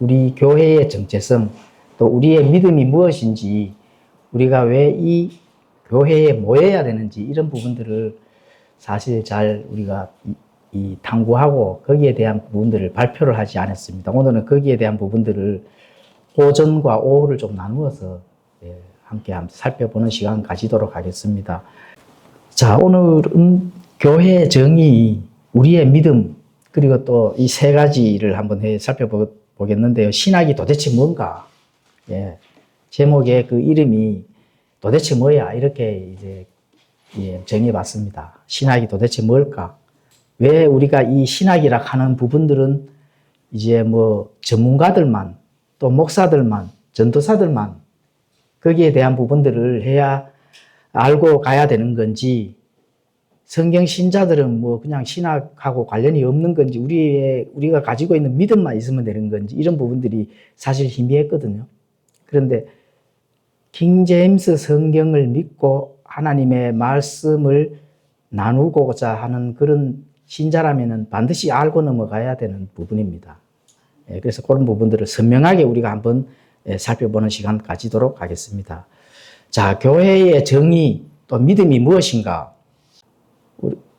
우리 교회의 정체성, 또 우리의 믿음이 무엇인지, 우리가 왜 이 교회에 모여야 되는지, 이런 부분들을 사실 잘 우리가 탐구하고 거기에 대한 부분들을 발표를 하지 않았습니다. 오늘은 거기에 대한 부분들을 오전과 오후를 좀 나누어서 함께 살펴보는 시간 가지도록 하겠습니다. 자, 오늘은 교회의 정의, 우리의 믿음, 그리고 또 이 세 가지를 한번 살펴보겠는데요. 신학이 도대체 뭔가? 제목의 그 이름이 도대체 뭐야? 이렇게 이제 정해봤습니다. 신학이 도대체 뭘까? 왜 우리가 이 신학이라 하는 부분들은 이제 뭐 전문가들만, 또 목사들만, 전도사들만 거기에 대한 부분들을 해야 알고 가야 되는 건지, 성경 신자들은 뭐 그냥 신학하고 관련이 없는 건지, 우리가 가지고 있는 믿음만 있으면 되는 건지, 이런 부분들이 사실 희미했거든요. 그런데 킹 제임스 성경을 믿고 하나님의 말씀을 나누고자 하는 그런 신자라면 반드시 알고 넘어가야 되는 부분입니다. 그래서 그런 부분들을 선명하게 우리가 한번 살펴보는 시간 가지도록 하겠습니다. 자, 교회의 정의, 또 믿음이 무엇인가?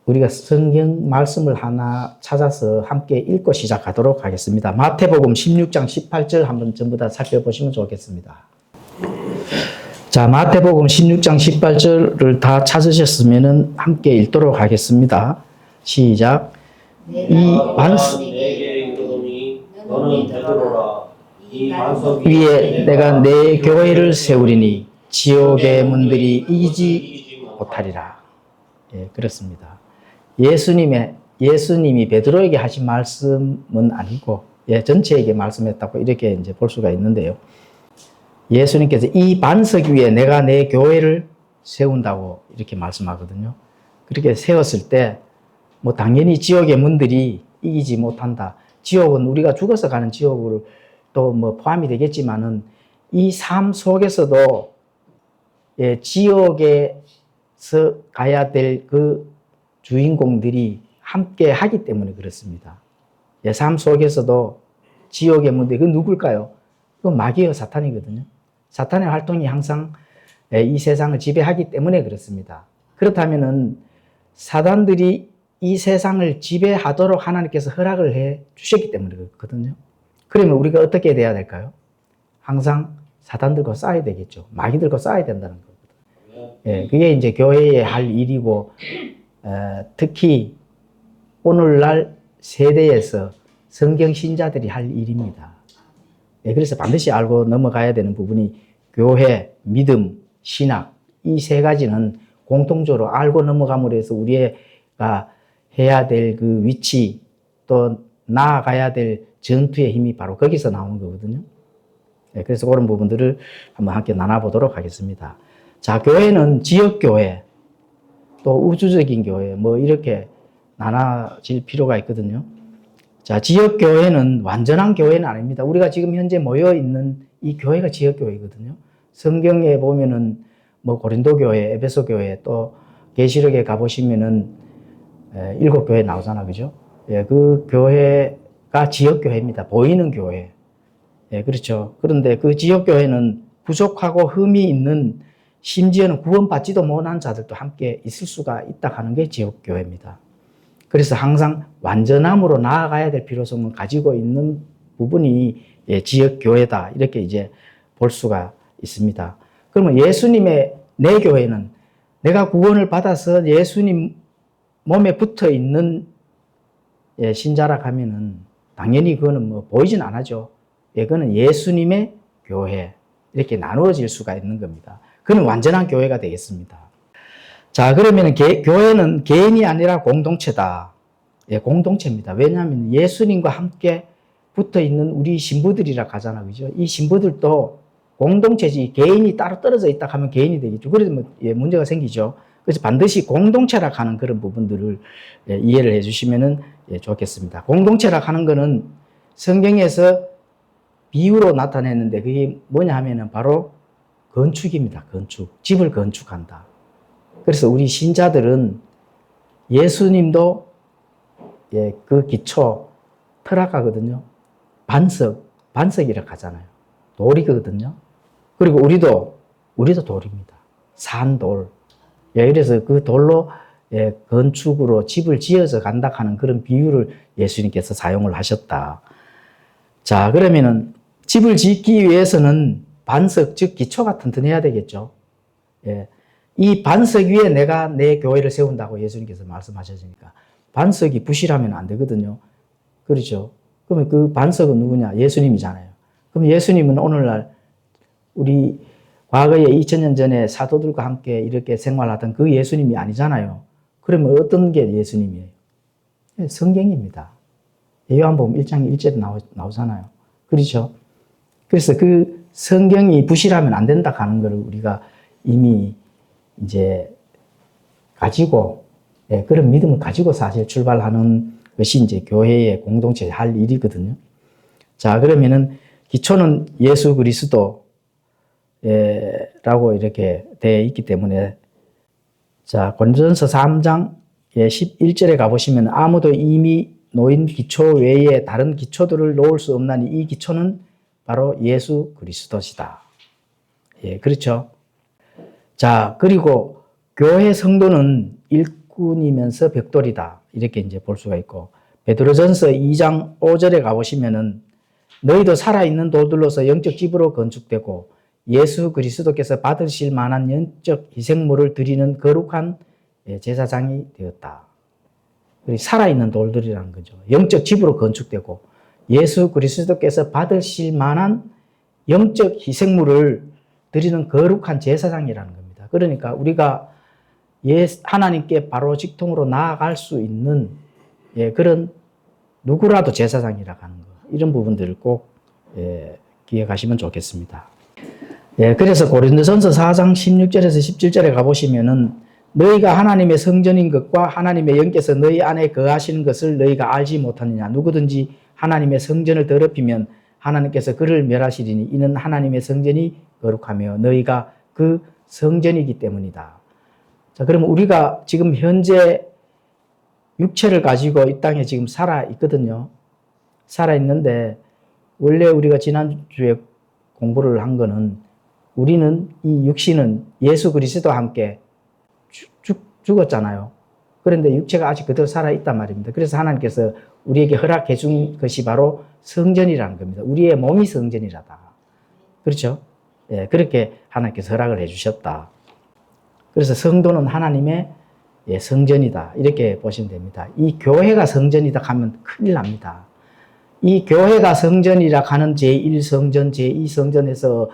우리가 성경 말씀을 하나 찾아서 함께 읽고 시작하도록 하겠습니다. 마태복음 16장 18절 한번 전부 다 살펴보시면 좋겠습니다. 자, 마태복음 16장 18절을 다 찾으셨으면 함께 읽도록 하겠습니다. 시작. 이 반석 위에 내가 내 교회를 세우리니 지옥의 문들이 이기지 못하리라. 그렇습니다. 예수님이 베드로에게 하신 말씀은 아니고, 전체에게 말씀했다고 이렇게 이제 볼 수가 있는데요. 예수님께서 이 반석 위에 내가 내 교회를 세운다고 이렇게 말씀하거든요. 그렇게 세웠을 때, 뭐 당연히 지옥의 문들이 이기지 못한다. 지옥은 우리가 죽어서 가는 지옥을 또 뭐 포함이 되겠지만은, 이 삶 속에서도 지옥에서 가야 될 그 주인공들이 함께 하기 때문에 그렇습니다. 삶 속에서도 지옥의 문들, 그 누굴까요? 그건 마귀와 사탄이거든요. 사탄의 활동이 항상 이 세상을 지배하기 때문에 그렇습니다. 그렇다면은 사단들이 이 세상을 지배하도록 하나님께서 허락을 해 주셨기 때문에 그렇거든요. 그러면 우리가 어떻게 돼야 될까요? 항상 사단들과 싸워야 되겠죠. 마귀들과 싸워야 된다는 거거든요. 그게 이제 교회의 할 일이고, 특히 오늘날 세대에서 성경 신자들이 할 일입니다. 그래서 반드시 알고 넘어가야 되는 부분이 교회, 믿음, 신학, 이 세 가지는 공통적으로 알고 넘어감으로 해서 우리가 해야 될 그 위치, 또 나아가야 될 전투의 힘이 바로 거기서 나오는 거거든요. 그래서 그런 부분들을 한번 함께 나눠보도록 하겠습니다. 자, 교회는 지역교회, 또 우주적인 교회, 뭐 이렇게 나눠질 필요가 있거든요. 자, 지역교회는 완전한 교회는 아닙니다. 우리가 지금 현재 모여있는 이 교회가 지역교회거든요. 성경에 보면은 뭐 고린도교회, 에베소교회, 또 계시록에 가보시면은 7교회 나오잖아, 그죠? 그 교회가 지역교회입니다. 보이는 교회. 그렇죠. 그런데 그 지역교회는 부족하고 흠이 있는, 심지어는 구원받지도 못한 자들도 함께 있을 수가 있다 하는 게 지역교회입니다. 그래서 항상 완전함으로 나아가야 될 필요성을 가지고 있는 부분이 지역교회다. 이렇게 이제 볼 수가 있습니다. 그러면 예수님의 내 교회는 내가 구원을 받아서 예수님 몸에 붙어 있는 신자라 하면은 당연히 그거는 뭐 보이진 않아죠. 그거는 예수님의 교회. 이렇게 나누어질 수가 있는 겁니다. 그는 완전한 교회가 되겠습니다. 자, 그러면 교회는 개인이 아니라 공동체다. 공동체입니다. 왜냐하면 예수님과 함께 붙어 있는 우리 신부들이라 하잖아, 그죠? 이 신부들도 공동체지, 개인이 따로 떨어져 있다 하면 개인이 되겠죠. 그래서 뭐 문제가 생기죠. 그래서 반드시 공동체라 하는 그런 부분들을 이해를 해주시면 좋겠습니다. 공동체라 하는 거는 성경에서 비유로 나타냈는데 그게 뭐냐 하면은 바로 건축입니다. 건축. 집을 건축한다. 그래서 우리 신자들은 예수님도 그 기초, 철학하거든요. 반석, 반석이라고 하잖아요. 돌이거든요. 그리고 우리도 돌입니다. 산돌. 예, 그래서 그 돌로 예, 건축으로 집을 지어서 간다 하는 그런 비유를 예수님께서 사용을 하셨다. 자, 그러면은 집을 짓기 위해서는 반석, 즉 기초가 튼튼해야 되겠죠. 예. 이 반석 위에 내가 내 교회를 세운다고 예수님께서 말씀하셨으니까 반석이 부실하면 안 되거든요. 그렇죠. 그러면 그 반석은 누구냐? 예수님이잖아요. 그럼 예수님은 오늘날 우리 과거에 2000년 전에 사도들과 함께 이렇게 생활하던 그 예수님이 아니잖아요. 그러면 어떤 게 예수님이에요? 성경입니다. 요한복음 1장 1절에 나오잖아요. 그렇죠? 그래서 그 성경이 부실하면 안 된다 하는 것을 우리가 이미 이제 가지고 그런 믿음을 가지고 사실 출발하는 것이 이제 교회의 공동체에 할 일이거든요. 자, 그러면은 기초는 예수 그리스도 라고 이렇게 되어 있기 때문에 자, 고린도전서 3장 11절에 가보시면 아무도 이미 놓인 기초 외에 다른 기초들을 놓을 수 없나니 이 기초는 바로 예수 그리스도시다. 예, 그렇죠. 자, 그리고 교회 성도는 일꾼이면서 벽돌이다. 이렇게 이제 볼 수가 있고 베드로전서 2장 5절에 가보시면은 너희도 살아있는 돌들로서 영적 집으로 건축되고 예수 그리스도께서 받으실 만한 영적 희생물을 드리는 거룩한 제사장이 되었다. 살아있는 돌들이라는 거죠. 영적 집으로 건축되고 예수 그리스도께서 받으실 만한 영적 희생물을 드리는 거룩한 제사장이라는 겁니다. 그러니까 우리가 하나님께 바로 직통으로 나아갈 수 있는 그런 누구라도 제사장이라고 하는 거. 이런 부분들을 꼭 기억하시면 좋겠습니다. 그래서 고린도전서 4장 16절에서 17절에 가보시면은 너희가 하나님의 성전인 것과 하나님의 영께서 너희 안에 거하시는 것을 너희가 알지 못하느냐. 누구든지 하나님의 성전을 더럽히면 하나님께서 그를 멸하시리니 이는 하나님의 성전이 거룩하며 너희가 그 성전이기 때문이다. 자, 그러면 우리가 지금 현재 육체를 가지고 이 땅에 지금 살아 있거든요. 살아 있는데 원래 우리가 지난주에 공부를 한 거는 우리는 이 육신은 예수 그리스도와 함께 죽었잖아요. 그런데 육체가 아직 그대로 살아있단 말입니다. 그래서 하나님께서 우리에게 허락해 준 것이 바로 성전이라는 겁니다. 우리의 몸이 성전이라다. 그렇죠? 예, 그렇게 하나님께서 허락을 해 주셨다. 그래서 성도는 하나님의 성전이다. 이렇게 보시면 됩니다. 이 교회가 성전이다 하면 큰일 납니다. 이 교회가 성전이라 하는 제1성전, 제2성전에서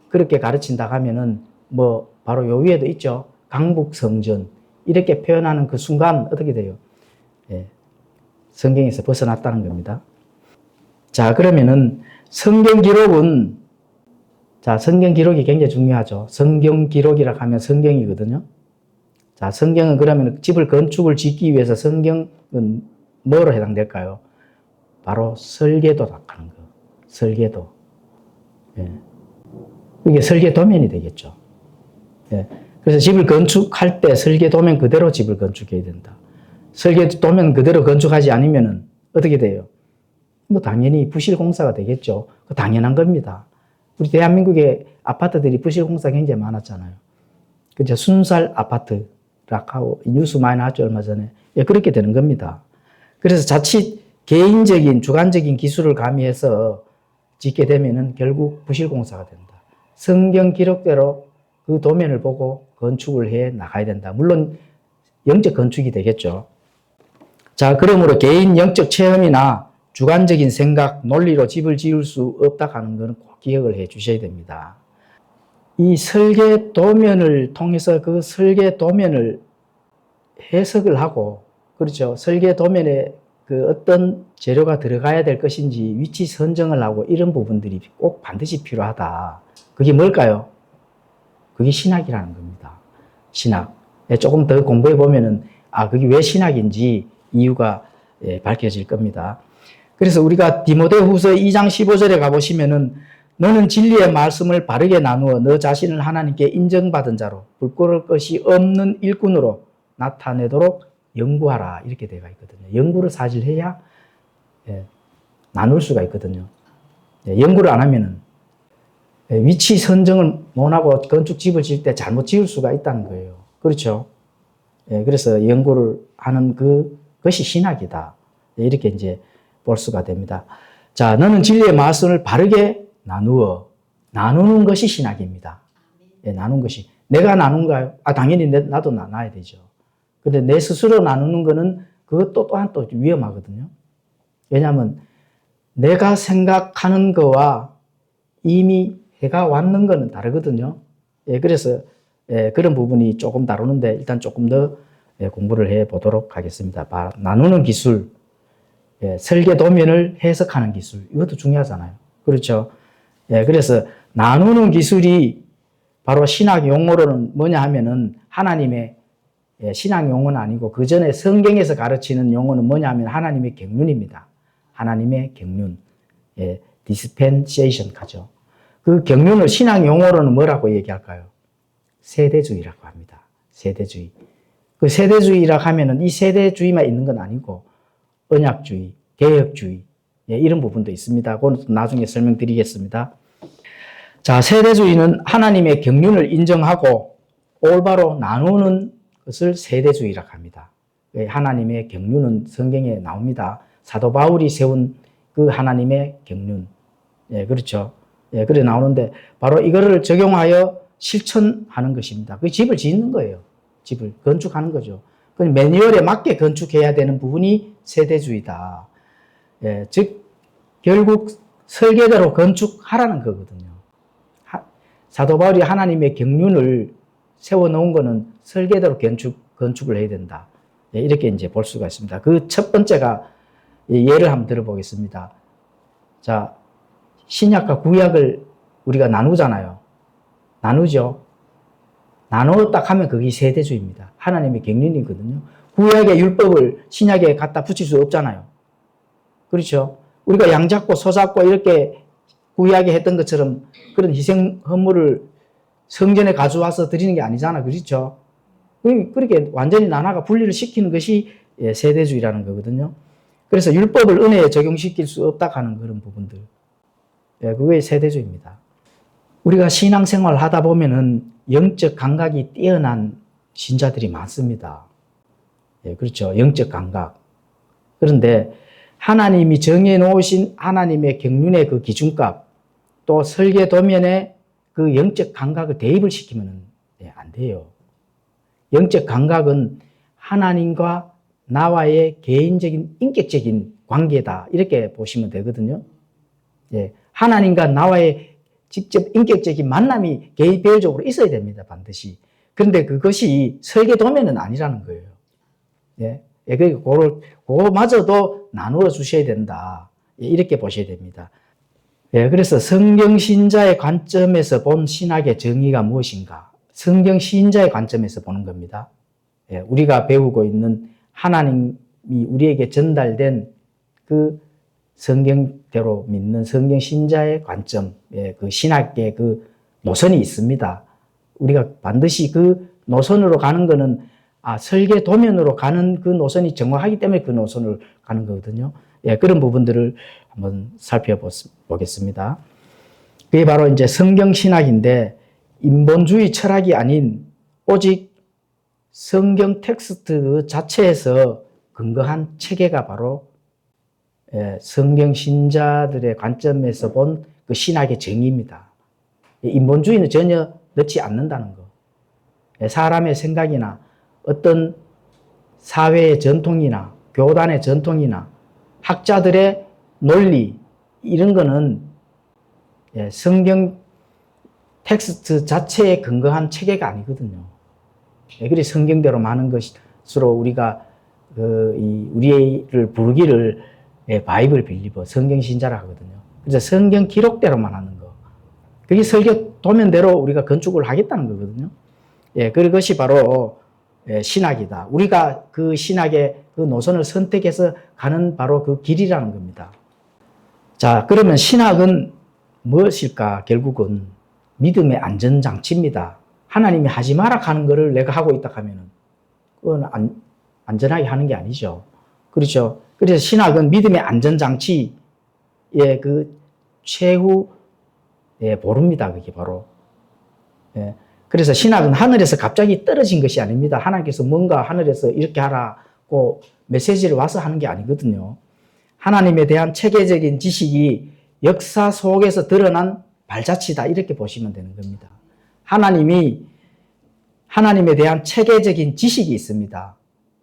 그렇게 가르친다 하면은 뭐 바로 요 위에도 있죠. 강북성전. 이렇게 표현하는 그 순간 어떻게 돼요? 성경에서 벗어났다는 겁니다. 자, 그러면은 성경 기록은 성경 기록이 굉장히 중요하죠. 성경 기록이라 하면 성경이거든요. 자, 성경은 그러면 집을 건축을 짓기 위해서 성경은 뭐로 해당될까요? 바로 설계도라 하는 거. 설계도. 이게 설계도면이 되겠죠. 그래서 집을 건축할 때 설계도면 그대로 집을 건축해야 된다. 설계도면 그대로 건축하지 않으면은 어떻게 돼요? 뭐 당연히 부실공사가 되겠죠. 당연한 겁니다. 우리 대한민국의 아파트들이 부실공사가 굉장히 많았잖아요. 그죠? 순살 아파트라고 하고 뉴스 많이 나왔죠, 얼마 전에. 그렇게 되는 겁니다. 그래서 자칫 개인적인 주관적인 기술을 가미해서 짓게 되면은 결국 부실공사가 된다. 성경 기록대로 그 도면을 보고 건축을 해 나가야 된다. 물론 영적 건축이 되겠죠. 자, 그러므로 개인 영적 체험이나 주관적인 생각, 논리로 집을 지을 수 없다 하는 것은 꼭 기억을 해 주셔야 됩니다. 이 설계 도면을 통해서 그 설계 도면을 해석을 하고, 그렇죠. 설계 도면에 그 어떤 재료가 들어가야 될 것인지 위치 선정을 하고 이런 부분들이 꼭 반드시 필요하다. 그게 뭘까요? 그게 신학이라는 겁니다. 신학. 조금 더 공부해 보면은 그게 왜 신학인지 이유가 밝혀질 겁니다. 그래서 우리가 디모데후서 2장 15절에 가보시면은 너는 진리의 말씀을 바르게 나누어 너 자신을 하나님께 인정받은 자로 불꽃을 것이 없는 일꾼으로 나타내도록 연구하라. 이렇게 되어 있거든요. 연구를 사실 해야 나눌 수가 있거든요. 연구를 안 하면은 위치 선정을 못하고 건축집을 지을 때 잘못 지을 수가 있다는 거예요. 그렇죠? 그래서 연구를 하는 그것이 신학이다. 이렇게 이제 볼 수가 됩니다. 자, 너는 진리의 말씀을 바르게 나누는 것이 신학입니다. 나눈 것이. 내가 나눈가요? 당연히 나도 나눠야 되죠. 근데 내 스스로 나누는 거는 그것도 또한 또 위험하거든요. 왜냐하면 내가 생각하는 거와 이미 해가 왔는 거는 다르거든요. 그래서 그런 부분이 조금 다루는데 일단 조금 더 공부를 해 보도록 하겠습니다. 나누는 기술, 설계 도면을 해석하는 기술, 이것도 중요하잖아요. 그렇죠? 그래서 나누는 기술이 바로 신학 용어로는 뭐냐 하면은 하나님의 신학 용어는 아니고 그 전에 성경에서 가르치는 용어는 뭐냐 하면 하나님의 경륜입니다. 하나님의 경륜, 디스펜세이션 하죠. 그 경륜을 신학 용어로는 뭐라고 얘기할까요? 세대주의라고 합니다. 세대주의. 그 세대주의라고 하면은 이 세대주의만 있는 건 아니고 언약주의, 개혁주의 이런 부분도 있습니다. 그건 나중에 설명드리겠습니다. 자, 세대주의는 하나님의 경륜을 인정하고 올바로 나누는 것을 세대주의라고 합니다. 하나님의 경륜은 성경에 나옵니다. 사도 바울이 세운 그 하나님의 경륜. 그렇죠. 그래 나오는데 바로 이거를 적용하여 실천하는 것입니다. 그 집을 짓는 거예요. 집을 건축하는 거죠. 매뉴얼에 맞게 건축해야 되는 부분이 세대주의다. 즉 결국 설계대로 건축하라는 거거든요. 사도 바울이 하나님의 경륜을 세워놓은 거는 설계대로 건축을 해야 된다. 이렇게 이제 볼 수가 있습니다. 그 첫 번째가 예를 한번 들어보겠습니다. 자, 신약과 구약을 우리가 나누잖아요. 나누죠. 나누었다 하면 그게 세대주의입니다. 하나님의 경륜이거든요. 구약의 율법을 신약에 갖다 붙일 수 없잖아요. 그렇죠? 우리가 양 잡고 소 잡고 이렇게 구약에 했던 것처럼 그런 희생 헌물을 성전에 가져와서 드리는 게 아니잖아. 그렇죠? 그렇게 완전히 나눠가 분리를 시키는 것이 세대주의라는 거거든요. 그래서 율법을 은혜에 적용시킬 수 없다 하는 그런 부분들. 그게 세대주의입니다. 우리가 신앙생활 하다 보면은 영적 감각이 뛰어난 신자들이 많습니다. 그렇죠. 영적 감각. 그런데 하나님이 정해놓으신 하나님의 경륜의 그 기준값, 또 설계 도면에 그 영적 감각을 대입을 시키면 안 돼요. 영적 감각은 하나님과 나와의 개인적인, 인격적인 관계다. 이렇게 보시면 되거든요. 하나님과 나와의 직접 인격적인 만남이 개별적으로 있어야 됩니다. 반드시. 그런데 그것이 설계 도면은 아니라는 거예요. 그거마저도 나누어 주셔야 된다. 이렇게 보셔야 됩니다. 그래서 성경신자의 관점에서 본 신학의 정의가 무엇인가? 성경신자의 관점에서 보는 겁니다. 우리가 배우고 있는 하나님이 우리에게 전달된 그 성경대로 믿는 성경신자의 관점, 그 신학의 그 노선이 있습니다. 우리가 반드시 그 노선으로 가는 거는 설계 도면으로 가는 그 노선이 정확하기 때문에 그 노선을 가는 거거든요. 그런 부분들을 한번 살펴보겠습니다. 그게 바로 이제 성경신학인데 인본주의 철학이 아닌 오직 성경 텍스트 자체에서 근거한 체계가 바로 성경 신자들의 관점에서 본 그 신학의 정의입니다. 인본주의는 전혀 넣지 않는다는 거. 사람의 생각이나 어떤 사회의 전통이나 교단의 전통이나 학자들의 논리 이런 거는 성경 텍스트 자체에 근거한 체계가 아니거든요. 그래서 성경대로 많은 것으로 우리가 우리를 부르기를 바이블 빌리버, 성경 신자라 하거든요. 그래서 성경 기록대로만 하는 거. 그게 설교 도면대로 우리가 건축을 하겠다는 거거든요. 그것이 바로 신학이다. 우리가 그 신학의 그 노선을 선택해서 가는 바로 그 길이라는 겁니다. 자, 그러면 신학은 무엇일까? 결국은 믿음의 안전장치입니다. 하나님이 하지 마라 하는 거를 내가 하고 있다 하면은 그건 안전하게 하는 게 아니죠. 그렇죠. 그래서 신학은 믿음의 안전장치의 그 최후 보루입니다. 그게 바로. 예. 그래서 신학은 하늘에서 갑자기 떨어진 것이 아닙니다. 하나님께서 뭔가 하늘에서 이렇게 하라고 메시지를 와서 하는 게 아니거든요. 하나님에 대한 체계적인 지식이 역사 속에서 드러난 발자취다. 이렇게 보시면 되는 겁니다. 하나님에 대한 체계적인 지식이 있습니다.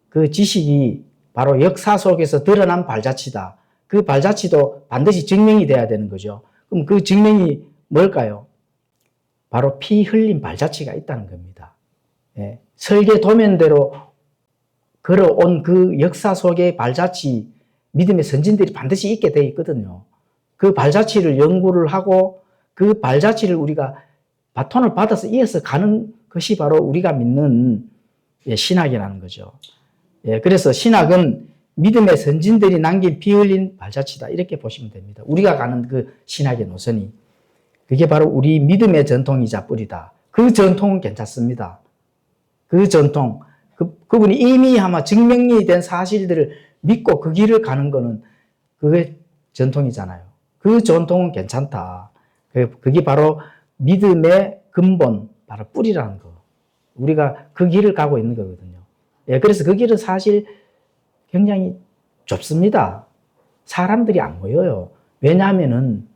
그 지식이 바로 역사 속에서 드러난 발자취다. 그 발자취도 반드시 증명이 돼야 되는 거죠. 그럼 그 증명이 뭘까요? 바로 피 흘린 발자취가 있다는 겁니다. 예. 설계 도면대로 걸어온 그 역사 속의 발자취, 믿음의 선진들이 반드시 있게 되어 있거든요. 그 발자취를 연구를 하고 그 발자취를 우리가 바톤을 받아서 이어서 가는 것이 바로 우리가 믿는 신학이라는 거죠. 그래서 신학은 믿음의 선진들이 남긴 피 흘린 발자취다. 이렇게 보시면 됩니다. 우리가 가는 그 신학의 노선이. 그게 바로 우리 믿음의 전통이자 뿌리다. 그 전통은 괜찮습니다. 그 전통, 그분이 이미 아마 증명이 된 사실들을 믿고 그 길을 가는 거는 그게 전통이잖아요. 그 전통은 괜찮다. 그게 바로 믿음의 근본, 바로 뿌리라는 거. 우리가 그 길을 가고 있는 거거든요. 그래서 그 길은 사실 굉장히 좁습니다. 사람들이 안 모여요. 왜냐하면은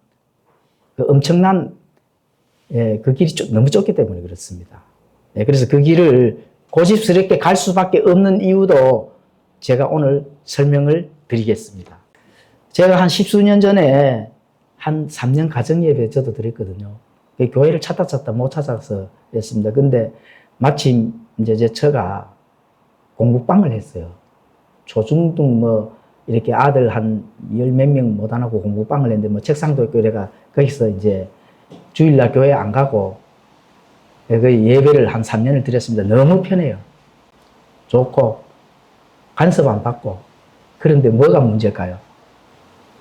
그 엄청난 그 길이 너무 좁기 때문에 그렇습니다. 그래서 그 길을 고집스럽게 갈 수밖에 없는 이유도 제가 오늘 설명을 드리겠습니다. 제가 한 10수년 전에 한 3년 가정예배 저도 드렸거든요. 교회를 찾다 못 찾아서 했습니다. 근데 마침 이제 제 처가 공부방을 했어요. 초중등 이렇게 아들 한 10몇 명 못 안 하고 공부방을 했는데 책상도 있고 이래가 거기서 이제 주일날 교회 안 가고 그 예배를 한 3년을 드렸습니다. 너무 편해요. 좋고 간섭 안 받고. 그런데 뭐가 문제일까요?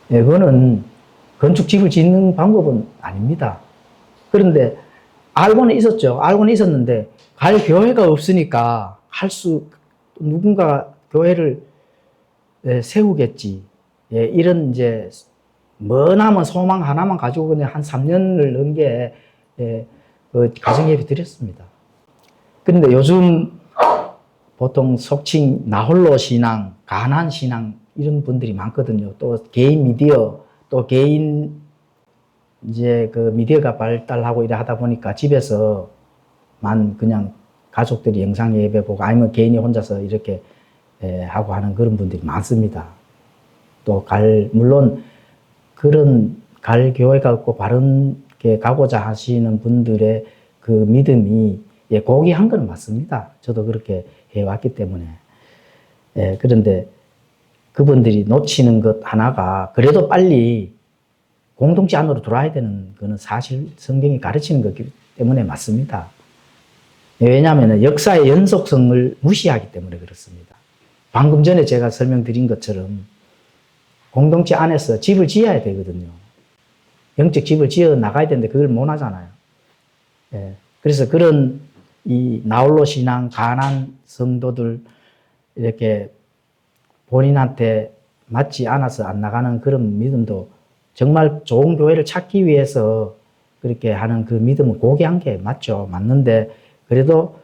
그거는 건축집을 짓는 방법은 아닙니다. 그런데 알고는 있었죠. 알고는 있었는데 갈 교회가 없으니까 누군가 교회를 세우겠지. 이런 이제 머나먼 소망 하나만 가지고 그냥 한 3년을 넘게 가정예배 드렸습니다. 그런데 요즘 보통 속칭 나홀로 신앙, 가난 신앙 이런 분들이 많거든요. 또 개인 미디어, 또 개인 이제 그 미디어가 발달하고 이래 하다 보니까 집에서만 그냥 가족들이 영상 예배 보고 아니면 개인이 혼자서 이렇게 하고 하는 그런 분들이 많습니다. 또 물론 그런 갈 교회가 없고 바른게 가고자 하시는 분들의 그 믿음이 고귀한 건 맞습니다. 저도 그렇게 해왔기 때문에. 그런데 그분들이 놓치는 것 하나가 그래도 빨리 공동체 안으로 들어와야 되는 거는 사실 성경이 가르치는 거기 때문에 맞습니다. 왜냐하면 역사의 연속성을 무시하기 때문에 그렇습니다. 방금 전에 제가 설명드린 것처럼 공동체 안에서 집을 지어야 되거든요. 영적 집을 지어 나가야 되는데 그걸 못 하잖아요. 그래서 그런 이 나홀로 신앙, 가난 성도들 이렇게 본인한테 맞지 않아서 안 나가는 그런 믿음도 정말 좋은 교회를 찾기 위해서 그렇게 하는 그 믿음은 고귀한 게 맞죠. 맞는데 그래도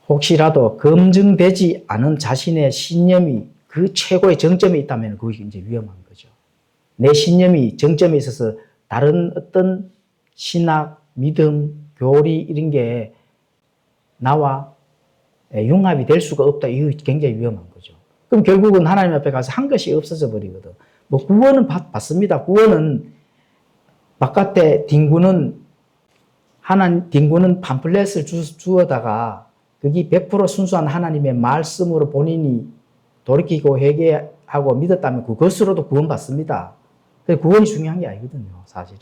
혹시라도 검증되지 않은 자신의 신념이 그 최고의 정점에 있다면 그게 이제 위험한 거죠. 내 신념이 정점에 있어서 다른 어떤 신학, 믿음, 교리 이런 게 나와 융합이 될 수가 없다. 이거 굉장히 위험한 거죠. 그럼 결국은 하나님 앞에 가서 한 것이 없어져 버리거든. 구원은 받습니다. 구원은 바깥에 딩구는 팜플렛을 주어다가 그게 100% 순수한 하나님의 말씀으로 본인이 돌이키고 회개하고 믿었다면 그것으로도 구원받습니다. 구원이 중요한 게 아니거든요, 사실은.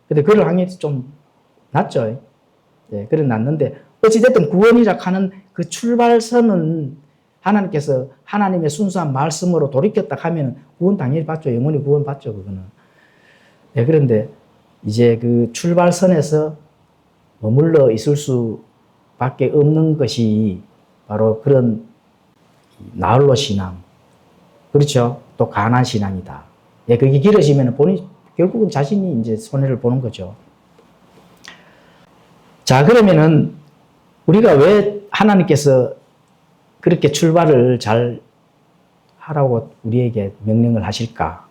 근데 그럴 확률이 좀 낮죠. 그래 낮는데 어찌됐든 구원이라 하는 그 출발선은 하나님께서 하나님의 순수한 말씀으로 돌이켰다 하면 구원 당연히 받죠. 영원히 구원 받죠, 그거는. 그런데 이제 그 출발선에서 머물러 있을 수밖에 없는 것이 바로 그런 나홀로 신앙, 그렇죠? 또 가난 신앙이다. 그게 길어지면 본인이 결국은 자신이 이제 손해를 보는 거죠. 자, 그러면은 우리가 왜 하나님께서 그렇게 출발을 잘 하라고 우리에게 명령을 하실까?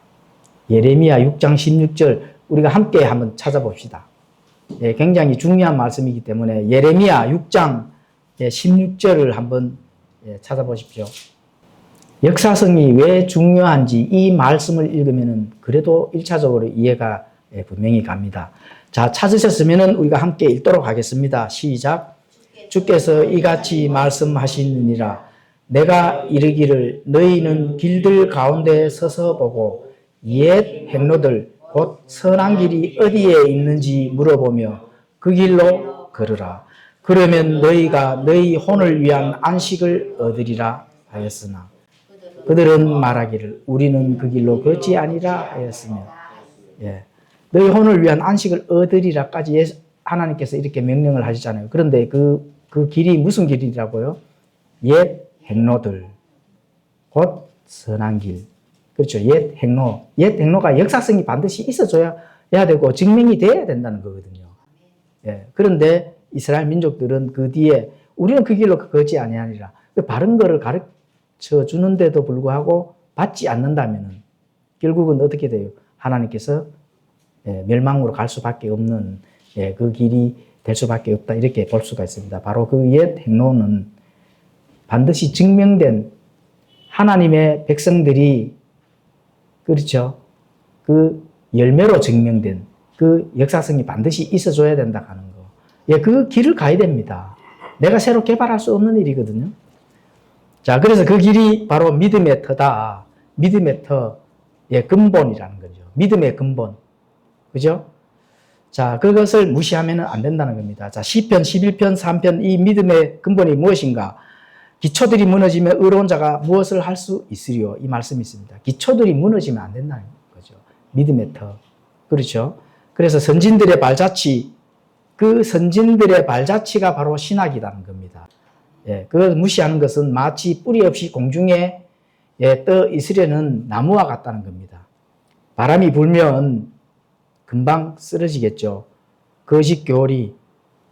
예레미야 6장 16절 우리가 함께 한번 찾아봅시다. 예, 굉장히 중요한 말씀이기 때문에 예레미야 6장 16절을 한번 찾아보십시오. 역사성이 왜 중요한지 이 말씀을 읽으면 그래도 1차적으로 이해가 분명히 갑니다. 자, 찾으셨으면 우리가 함께 읽도록 하겠습니다. 시작. 주께서 이같이 말씀하시느니라. 내가 이르기를 너희는 길들 가운데 서서 보고 옛 행로들 곧 선한 길이 어디에 있는지 물어보며 그 길로 걸으라. 그러면 너희가 너희 혼을 위한 안식을 얻으리라 하였으나 그들은 말하기를 우리는 그 길로 걷지 아니라 하였으며 너희 혼을 위한 안식을 얻으리라까지 하나님께서 이렇게 명령을 하시잖아요. 그런데 그 길이 무슨 길이라고요? 옛 행로들 곧 선한 길. 그렇죠. 옛 행로. 옛 행로가 역사성이 반드시 있어줘야 되고 증명이 돼야 된다는 거거든요. 그런데 이스라엘 민족들은 그 뒤에 우리는 그 길로 걷지 아니하리라. 바른 거를 가르쳐 주는데도 불구하고 받지 않는다면 결국은 어떻게 돼요? 하나님께서 멸망으로 갈 수밖에 없는 그 길이 될 수밖에 없다. 이렇게 볼 수가 있습니다. 바로 그 옛 행로는 반드시 증명된 하나님의 백성들이 그렇죠. 그 열매로 증명된 그 역사성이 반드시 있어줘야 된다 하는 거. 그 길을 가야 됩니다. 내가 새로 개발할 수 없는 일이거든요. 자, 그래서 그 길이 바로 믿음의 터다. 믿음의 터의 근본이라는 거죠. 믿음의 근본. 그죠? 자, 그것을 무시하면 안 된다는 겁니다. 자, 시편 11편 3편 이 믿음의 근본이 무엇인가? 기초들이 무너지면 의로운 자가 무엇을 할 수 있으리요? 이 말씀이 있습니다. 기초들이 무너지면 안 된다는 거죠. 믿음의 터. 그렇죠? 그래서 선진들의 발자취, 그 선진들의 발자취가 바로 신학이라는 겁니다. 그걸 무시하는 것은 마치 뿌리 없이 공중에 떠 있으려는 나무와 같다는 겁니다. 바람이 불면 금방 쓰러지겠죠. 거짓 교리,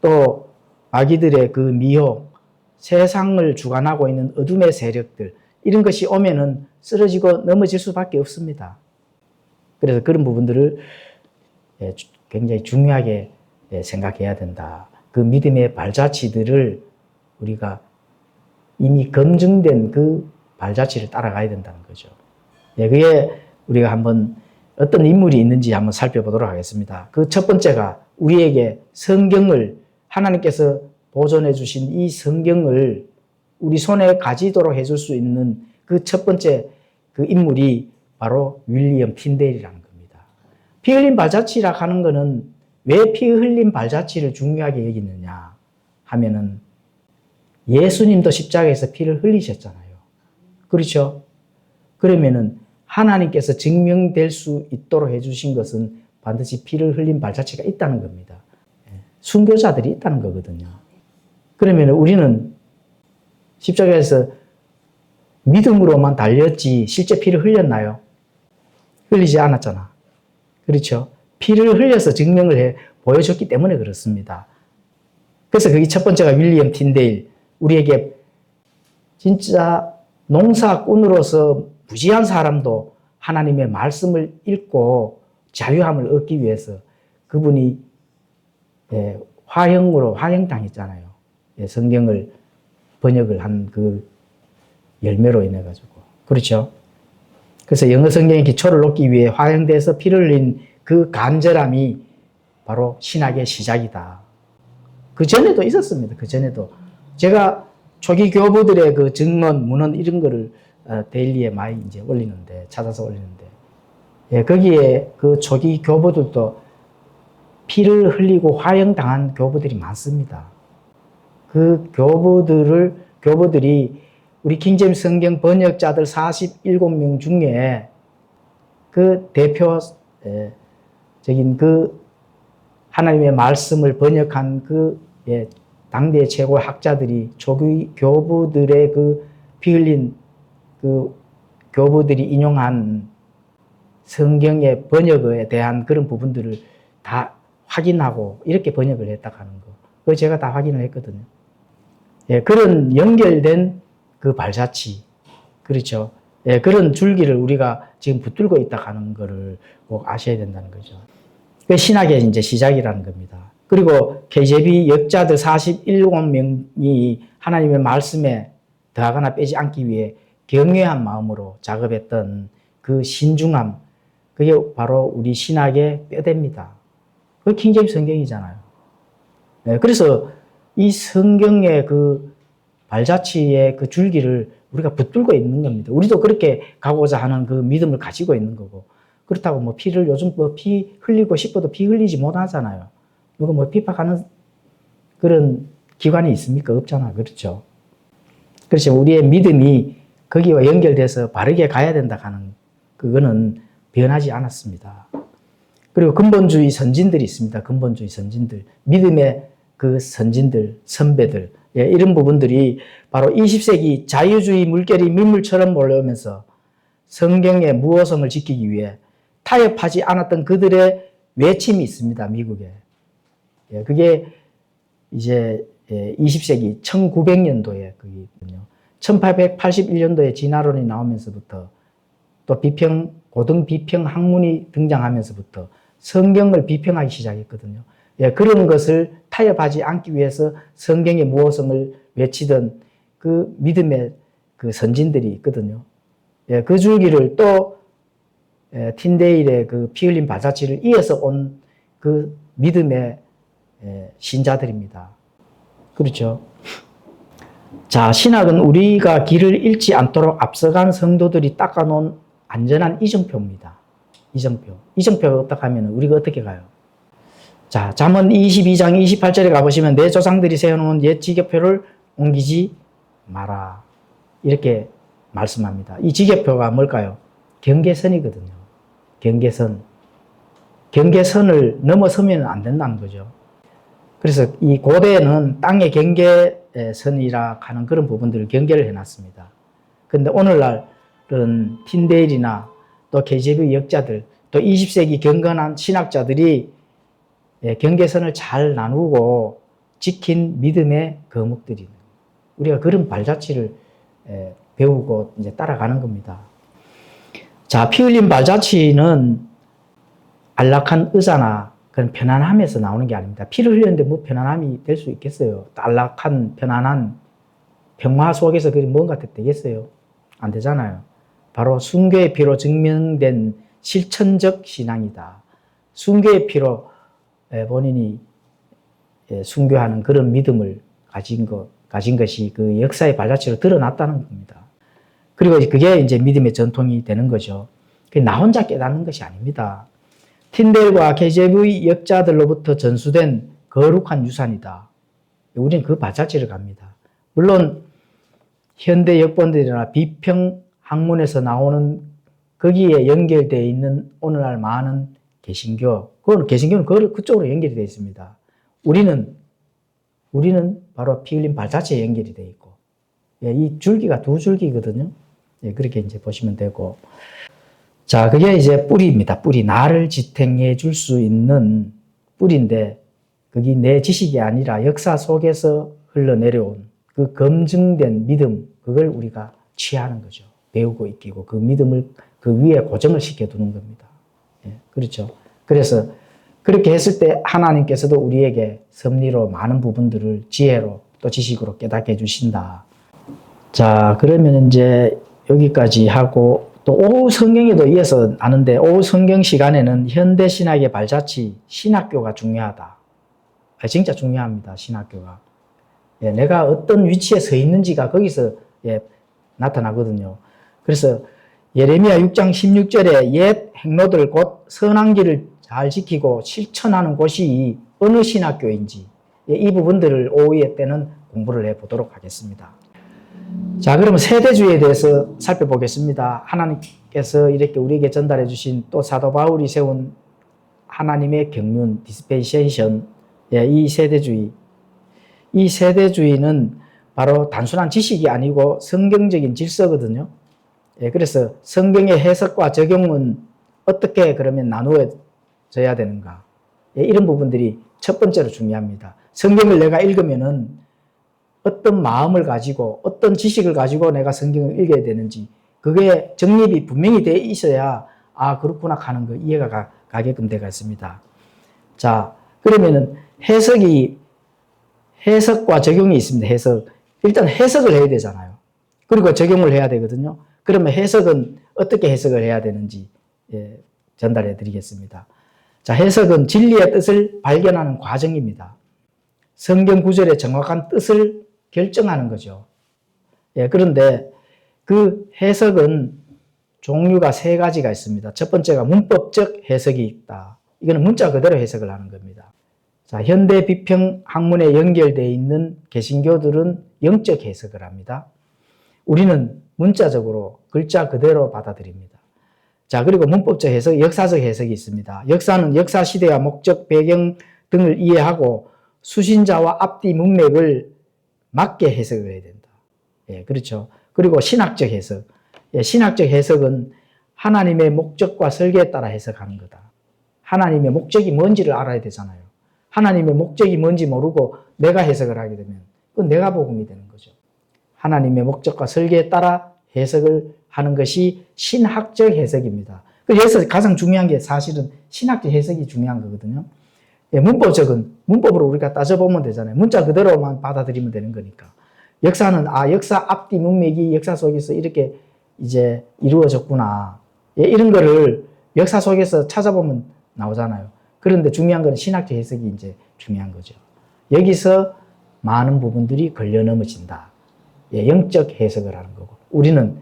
또 마귀들의 그 미혹, 세상을 주관하고 있는 어둠의 세력들, 이런 것이 오면은 쓰러지고 넘어질 수밖에 없습니다. 그래서 그런 부분들을 굉장히 중요하게 생각해야 된다. 그 믿음의 발자취들을 우리가 이미 검증된 그 발자취를 따라가야 된다는 거죠. 그게 우리가 한번 어떤 인물이 있는지 한번 살펴보도록 하겠습니다. 그 첫 번째가 우리에게 성경을 하나님께서 보존해 주신 이 성경을 우리 손에 가지도록 해줄 수 있는 그 첫 번째 그 인물이 바로 윌리엄 틴데일이라는 겁니다. 피 흘린 발자취라 하는 거는 왜 피 흘린 발자취를 중요하게 여기느냐 하면은 예수님도 십자가에서 피를 흘리셨잖아요. 그렇죠? 그러면은 하나님께서 증명될 수 있도록 해주신 것은 반드시 피를 흘린 발자취가 있다는 겁니다. 순교자들이 있다는 거거든요. 그러면 우리는 십자가에서 믿음으로만 달렸지 실제 피를 흘렸나요? 흘리지 않았잖아. 그렇죠? 피를 흘려서 증명을 해 보여줬기 때문에 그렇습니다. 그래서 그게 첫 번째가 윌리엄 틴데일. 우리에게 진짜 농사꾼으로서 무지한 사람도 하나님의 말씀을 읽고 자유함을 얻기 위해서 그분이 화형당했잖아요. 성경을 번역을 한 그 열매로 인해 가지고. 그렇죠? 그래서 영어 성경의 기초를 놓기 위해 화형돼서 피를 흘린 그 간절함이 바로 신학의 시작이다. 그 전에도 있었습니다. 그 전에도. 제가 초기 교부들의 그 증언, 문헌 이런 거를 데일리에 많이 이제 올리는데, 찾아서 올리는데, 거기에 그 초기 교부들도 피를 흘리고 화형당한 교부들이 많습니다. 그 교부들이 우리 킹제임스 성경 번역자들 47명 중에 그 대표적인 그 하나님의 말씀을 번역한 그 당대 최고 학자들이 초기 교부들의 그 피 흘린 그 교부들이 인용한 성경의 번역에 대한 그런 부분들을 다 확인하고 이렇게 번역을 했다 하는 거. 그거 제가 다 확인을 했거든요. 예, 그런 연결된 그 발자취. 그렇죠. 예, 그런 줄기를 우리가 지금 붙들고 있다 하는 거를 꼭 아셔야 된다는 거죠. 그 신학의 이제 시작이라는 겁니다. 그리고 KJV 역자들 41명이 하나님의 말씀에 더하거나 빼지 않기 위해 경외한 마음으로 작업했던 그 신중함, 그게 바로 우리 신학의 뼈대입니다. 그게 킹제임스 성경이잖아요. 네, 그래서 이 성경의 그 발자취의 그 줄기를 우리가 붙들고 있는 겁니다. 우리도 그렇게 가고자 하는 그 믿음을 가지고 있는 거고. 그렇다고 뭐 피를 요즘 뭐 피 흘리고 싶어도 피 흘리지 못하잖아요. 누가 뭐 핍박하는 그런 기관이 있습니까? 없잖아. 그렇죠. 그래서 우리의 믿음이 거기와 연결돼서 바르게 가야 된다 하는 그거는 변하지 않았습니다. 그리고 근본주의 선진들이 있습니다. 근본주의 선진들. 믿음의 그 선진들, 선배들. 예, 이런 부분들이 바로 20세기 자유주의 물결이 민물처럼 몰려오면서 성경의 무호성을 지키기 위해 타협하지 않았던 그들의 외침이 있습니다. 미국에. 예, 그게 이제 20세기 1900년도에 그거든요. 1881년도에 진화론이 나오면서부터 또 고등 비평 학문이 등장하면서부터 성경을 비평하기 시작했거든요. 예, 그런 것을 타협하지 않기 위해서 성경의 무호성을 외치던 그 믿음의 그 선진들이 있거든요. 예, 그 줄기를 또 틴데일의 그 피 흘린 발자취를 이어서 온 그 믿음의 신자들입니다. 그렇죠. 자, 신학은 우리가 길을 잃지 않도록 앞서간 성도들이 닦아놓은 안전한 이정표입니다. 이정표. 이정표가 없다고 하면 우리가 어떻게 가요? 자, 잠언 22장 28절에 가보시면 내 조상들이 세워놓은 옛 지교표를 옮기지 마라. 이렇게 말씀합니다. 이 지교표가 뭘까요? 경계선이거든요. 경계선. 경계선을 넘어서면 안 된다는 거죠. 그래서 이 고대에는 땅의 경계선이라 하는 그런 부분들을 경계를 해놨습니다. 그런데 오늘날은 틴데일이나 또 KJV 역자들, 또 20세기 경건한 신학자들이 경계선을 잘 나누고 지킨 믿음의 거목들이 우리가 그런 발자취를 배우고 이제 따라가는 겁니다. 자, 피 흘린 발자취는 안락한 의자나 그런 편안함에서 나오는 게 아닙니다. 피를 흘렸는데 뭐 편안함이 될 수 있겠어요? 안락한, 편안한 평화 속에서 그게 뭔가 되겠어요? 안 되잖아요. 바로 순교의 피로 증명된 실천적 신앙이다. 순교의 피로 본인이 순교하는 그런 믿음을 가진 것이 그 역사의 발자취로 드러났다는 겁니다. 그리고 그게 이제 믿음의 전통이 되는 거죠. 나 혼자 깨닫는 것이 아닙니다. 틴델과 KJV 역자들로부터 전수된 거룩한 유산이다. 우리는 그 발자취를 갑니다. 물론 현대 역본들이나 비평 학문에서 나오는 거기에 연결되어 있는 오늘날 많은 개신교는 그쪽으로 연결이 되어 있습니다. 우리는 바로 피 흘린 발자취에 연결이 되어 있고, 이 줄기가 두 줄기거든요. 그렇게 이제 보시면 되고. 자, 그게 이제 뿌리입니다. 뿌리. 나를 지탱해 줄 수 있는 뿌리인데, 그게 내 지식이 아니라 역사 속에서 흘러내려온 그 검증된 믿음, 그걸 우리가 취하는 거죠. 배우고 익히고 그 믿음을 그 위에 고정을 시켜두는 겁니다. 그렇죠. 그래서 그렇게 했을 때 하나님께서도 우리에게 섭리로 많은 부분들을 지혜로 또 지식으로 깨닫게 해주신다. 자, 그러면 이제 여기까지 하고 또 오후 성경에도 이어서 아는데 오후 성경 시간에는 현대 신학의 발자취, 신학교가 중요하다. 진짜 중요합니다. 신학교가. 내가 어떤 위치에 서 있는지가 거기서 나타나거든요. 그래서 예레미야 6장 16절에 옛 행로들 곧 선한 길을 잘 지키고 실천하는 곳이 어느 신학교인지 이 부분들을 오후에 때는 공부를 해보도록 하겠습니다. 자, 그러면 세대주의에 대해서 살펴보겠습니다. 하나님께서 이렇게 우리에게 전달해 주신 또 사도 바울이 세운 하나님의 경륜, 디스펜세이션, 이 세대주의는 바로 단순한 지식이 아니고 성경적인 질서거든요. 그래서 성경의 해석과 적용은 어떻게 그러면 나누어져야 되는가? 예, 이런 부분들이 첫 번째로 중요합니다. 성경을 내가 읽으면은 어떤 마음을 가지고 어떤 지식을 가지고 내가 성경을 읽어야 되는지 그게 정립이 분명히 돼 있어야 아 그렇구나 하는 거 이해가 가게끔 되어 있습니다. 자, 그러면은 해석과 적용이 있습니다. 해석. 일단 해석을 해야 되잖아요. 그리고 적용을 해야 되거든요. 그러면 해석은 어떻게 해석을 해야 되는지 전달해 드리겠습니다. 자, 해석은 진리의 뜻을 발견하는 과정입니다. 성경 구절의 정확한 뜻을 결정하는 거죠. 그런데 그 해석은 종류가 세 가지가 있습니다. 첫 번째가 문법적 해석이 있다. 이거는 문자 그대로 해석을 하는 겁니다. 자, 현대 비평 학문에 연결되어 있는 개신교들은 영적 해석을 합니다. 우리는 문자적으로 글자 그대로 받아들입니다. 자, 그리고 문법적 해석, 역사적 해석이 있습니다. 역사는 역사 시대와 목적, 배경 등을 이해하고 수신자와 앞뒤 문맥을 맞게 해석을 해야 된다. 그렇죠. 그리고 신학적 해석. 신학적 해석은 하나님의 목적과 설계에 따라 해석하는 거다. 하나님의 목적이 뭔지를 알아야 되잖아요. 하나님의 목적이 뭔지 모르고 내가 해석을 하게 되면 그건 내가 복음이 되는 거죠. 하나님의 목적과 설계에 따라 해석을 하는 것이 신학적 해석입니다. 여기서 가장 중요한 게 사실은 신학적 해석이 중요한 거거든요. 문법적은 문법으로 우리가 따져보면 되잖아요. 문자 그대로만 받아들이면 되는 거니까. 역사는 역사 앞뒤 문맥이 역사 속에서 이렇게 이제 이루어졌구나. 이런 거를 역사 속에서 찾아보면 나오잖아요. 그런데 중요한 건 신학적 해석이 이제 중요한 거죠. 여기서 많은 부분들이 걸려 넘어진다. 영적 해석을 하는 거고. 우리는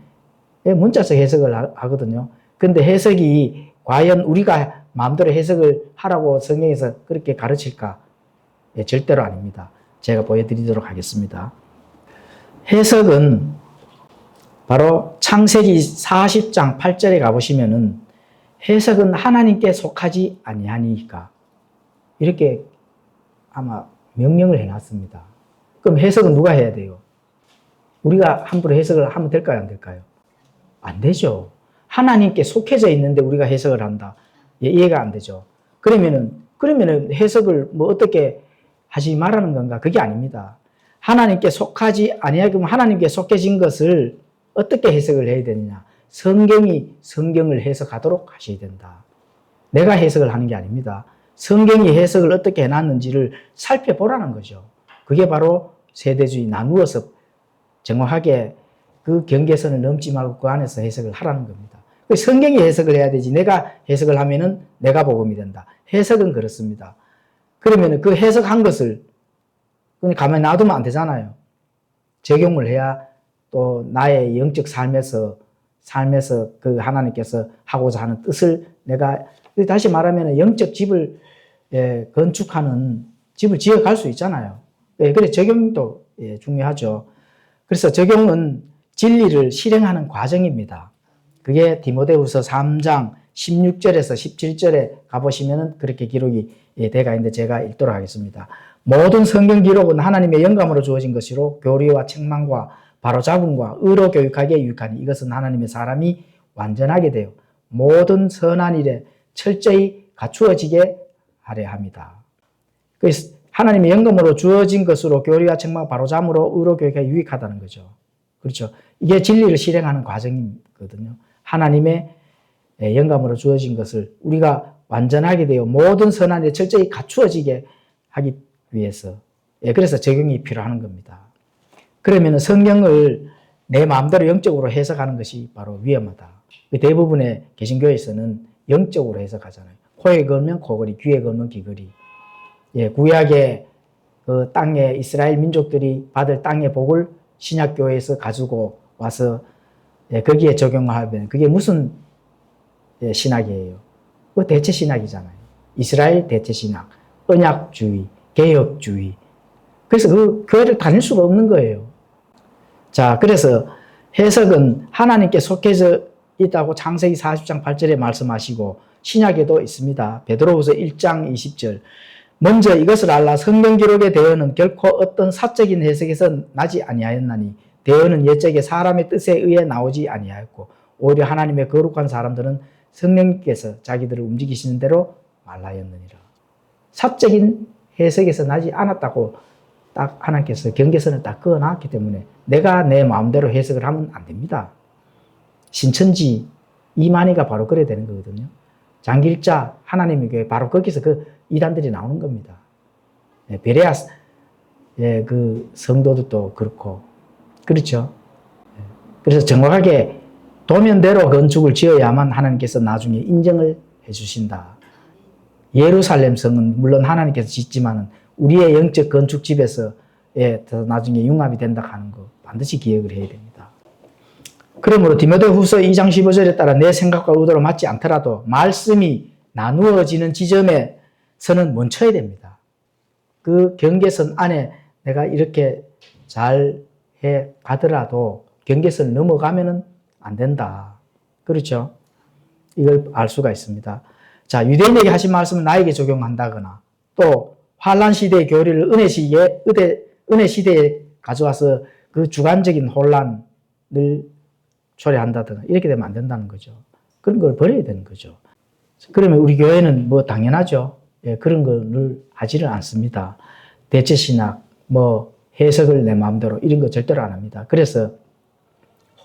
문자적 해석을 하거든요. 근데 해석이 과연 우리가 마음대로 해석을 하라고 성경에서 그렇게 가르칠까? 절대로 아닙니다. 제가 보여드리도록 하겠습니다. 해석은 바로 창세기 40장 8절에 가보시면은 해석은 하나님께 속하지 아니하니까 이렇게 아마 명령을 해놨습니다. 그럼 해석은 누가 해야 돼요? 우리가 함부로 해석을 하면 될까요? 안 될까요? 안 되죠. 하나님께 속해져 있는데 우리가 해석을 한다. 이해가 안 되죠. 그러면은 해석을 뭐 어떻게 하지 말라는 건가? 그게 아닙니다. 하나님께 속하지 아니하고 하나님께 속해진 것을 어떻게 해석을 해야 되느냐? 성경이 성경을 해석하도록 하셔야 된다. 내가 해석을 하는 게 아닙니다. 성경이 해석을 어떻게 해놨는지를 살펴보라는 거죠. 그게 바로 세대주의 나누어서 정확하게 그 경계선을 넘지 말고 그 안에서 해석을 하라는 겁니다. 성경이 해석을 해야 되지 내가 해석을 하면은 내가 복음이 된다. 해석은 그렇습니다. 그러면 그 해석한 것을 그냥 가만히 놔두면 안 되잖아요. 적용을 해야 또 나의 영적 삶에서 그 하나님께서 하고자 하는 뜻을 내가 다시 말하면 영적 집을 건축하는 집을 지어갈 수 있잖아요. 그래 적용도 중요하죠. 그래서 적용은 진리를 실행하는 과정입니다. 그게 디모데후서 3장 16절에서 17절에 가보시면 그렇게 기록이 되어 있는데 제가 읽도록 하겠습니다. 모든 성경 기록은 하나님의 영감으로 주어진 것이로 교리와 책망과 바로잡음과 의로 교육하기에 유익하니 이것은 하나님의 사람이 완전하게 되어 모든 선한 일에 철저히 갖추어지게 하려 합니다. 그래서 하나님의 영감으로 주어진 것으로 교리와 책망 바로잡음으로 의로 교육하기에 유익하다는 거죠. 그렇죠. 이게 진리를 실행하는 과정이거든요. 하나님의 영감으로 주어진 것을 우리가 완전하게 되어 모든 선한 일에 철저히 갖추어지게 하기 위해서 그래서 적용이 필요한 겁니다. 그러면 성경을 내 마음대로 영적으로 해석하는 것이 바로 위험하다. 대부분의 개신교에서는 영적으로 해석하잖아요. 코에 걸면 코걸이, 귀에 걸면 귀걸이. 구약의 그 땅에 이스라엘 민족들이 받을 땅의 복을 신약교회에서 가지고 와서 거기에 적용하면 그게 무슨 신학이에요? 그 대체 신학이잖아요. 이스라엘 대체 신학, 언약주의, 개혁주의. 그래서 그 교회를 다닐 수가 없는 거예요. 자, 그래서 해석은 하나님께 속해져 있다고 창세기 40장 8절에 말씀하시고 신약에도 있습니다. 베드로후서 1장 20절. 먼저 이것을 알라 성경 기록의 대언은 결코 어떤 사적인 해석에서 나지 아니하였나니 대언은 옛적에 사람의 뜻에 의해 나오지 아니하였고 오히려 하나님의 거룩한 사람들은 성령께서 자기들을 움직이시는 대로 말하였느니라. 사적인 해석에서 나지 않았다고 딱 하나님께서 경계선을 딱 그어놨기 때문에 내가 내 마음대로 해석을 하면 안 됩니다. 신천지 이만희가 바로 그래야 되는 거거든요. 장길자 하나님의 교회 바로 거기서 그 이단들이 나오는 겁니다. 베레아 그 성도들도 그렇고 그렇죠. 그래서 정확하게 도면대로 건축을 지어야만 하나님께서 나중에 인정을 해주신다. 예루살렘 성은 물론 하나님께서 짓지만은 우리의 영적 건축집에서 나중에 융합이 된다 하는 거 반드시 기억을 해야 됩니다. 그러므로 디모데후서 2장 15절에 따라 내 생각과 의도로 맞지 않더라도 말씀이 나누어지는 지점에서는 멈춰야 됩니다. 그 경계선 안에 내가 이렇게 잘 해 가더라도 경계선 넘어가면은 안 된다. 그렇죠? 이걸 알 수가 있습니다. 자, 유대인에게 하신 말씀을 나에게 적용한다거나 또 환란 시대의 교리를 은혜 시대에 가져와서 그 주관적인 혼란을 초래한다든가 이렇게 되면 안 된다는 거죠. 그런 걸 버려야 되는 거죠. 그러면 우리 교회는 뭐 당연하죠. 예, 그런 거를 하지를 않습니다. 대체신학, 뭐 해석을 내 마음대로 이런 거 절대로 안 합니다. 그래서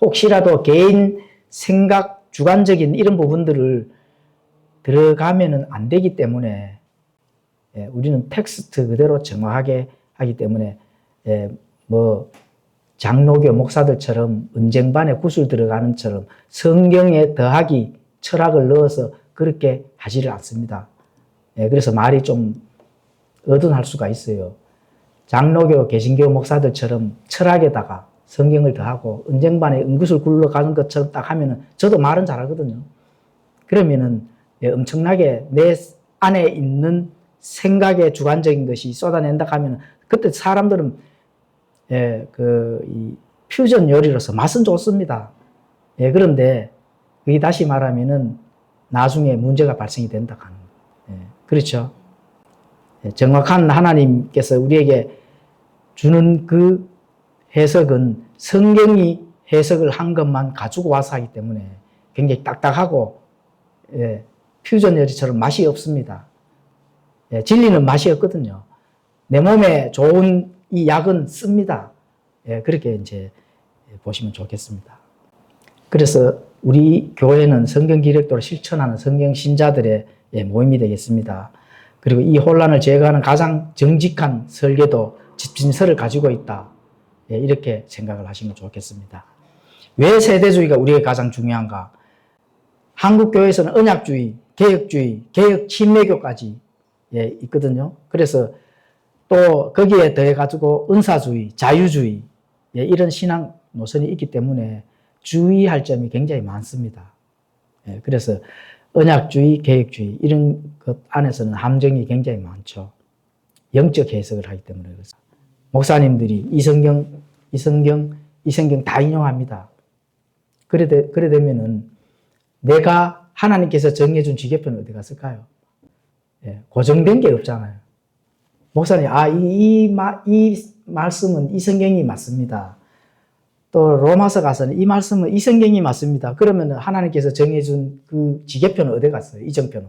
혹시라도 개인 생각, 주관적인 이런 부분들을 들어가면은 안 되기 때문에 우리는 텍스트 그대로 정확하게 하기 때문에 뭐 장로교 목사들처럼 은쟁반에 구슬 들어가는 처럼 성경에 더하기 철학을 넣어서 그렇게 하지를 않습니다. 그래서 말이 좀 어둔할 수가 있어요. 장로교 개신교 목사들처럼 철학에다가 성경을 더하고 은쟁반에 은구슬 굴러가는 것처럼 딱 하면은 저도 말은 잘하거든요. 그러면은 엄청나게 내 안에 있는 생각의 주관적인 것이 쏟아낸다 하면은 그때 사람들은 이 퓨전 요리로서 맛은 좋습니다. 그런데 그게 다시 말하면은 나중에 문제가 발생이 된다 하는 거예요. 그렇죠? 정확한 하나님께서 우리에게 주는 그 해석은 성경이 해석을 한 것만 가지고 와서 하기 때문에 굉장히 딱딱하고 퓨전 요리처럼 맛이 없습니다. 진리는 맛이 없거든요. 내 몸에 좋은 이 약은 씁니다. 그렇게 이제 보시면 좋겠습니다. 그래서 우리 교회는 성경 기록도를 실천하는 성경 신자들의 모임이 되겠습니다. 그리고 이 혼란을 제거하는 가장 정직한 설계도 집진서를 가지고 있다. 이렇게 생각을 하시면 좋겠습니다. 왜 세대주의가 우리에게 가장 중요한가? 한국 교회에서는 언약주의, 개혁주의, 개혁 침례교까지 있거든요. 그래서 또 거기에 더해 가지고 은사주의, 자유주의 이런 신앙 노선이 있기 때문에 주의할 점이 굉장히 많습니다. 그래서 언약주의, 개혁주의 이런 것 안에서는 함정이 굉장히 많죠. 영적 해석을 하기 때문에 그렇습니다. 목사님들이 이 성경 다 인용합니다. 그래 되면은 내가 하나님께서 정해준 지계표는 어디 갔을까요? 고정된 게 없잖아요. 목사님, 이 말씀은 이 성경이 맞습니다. 또 로마서 가서는 이 말씀은 이 성경이 맞습니다. 그러면 하나님께서 정해준 그 지계표는 어디 갔어요? 이정표는.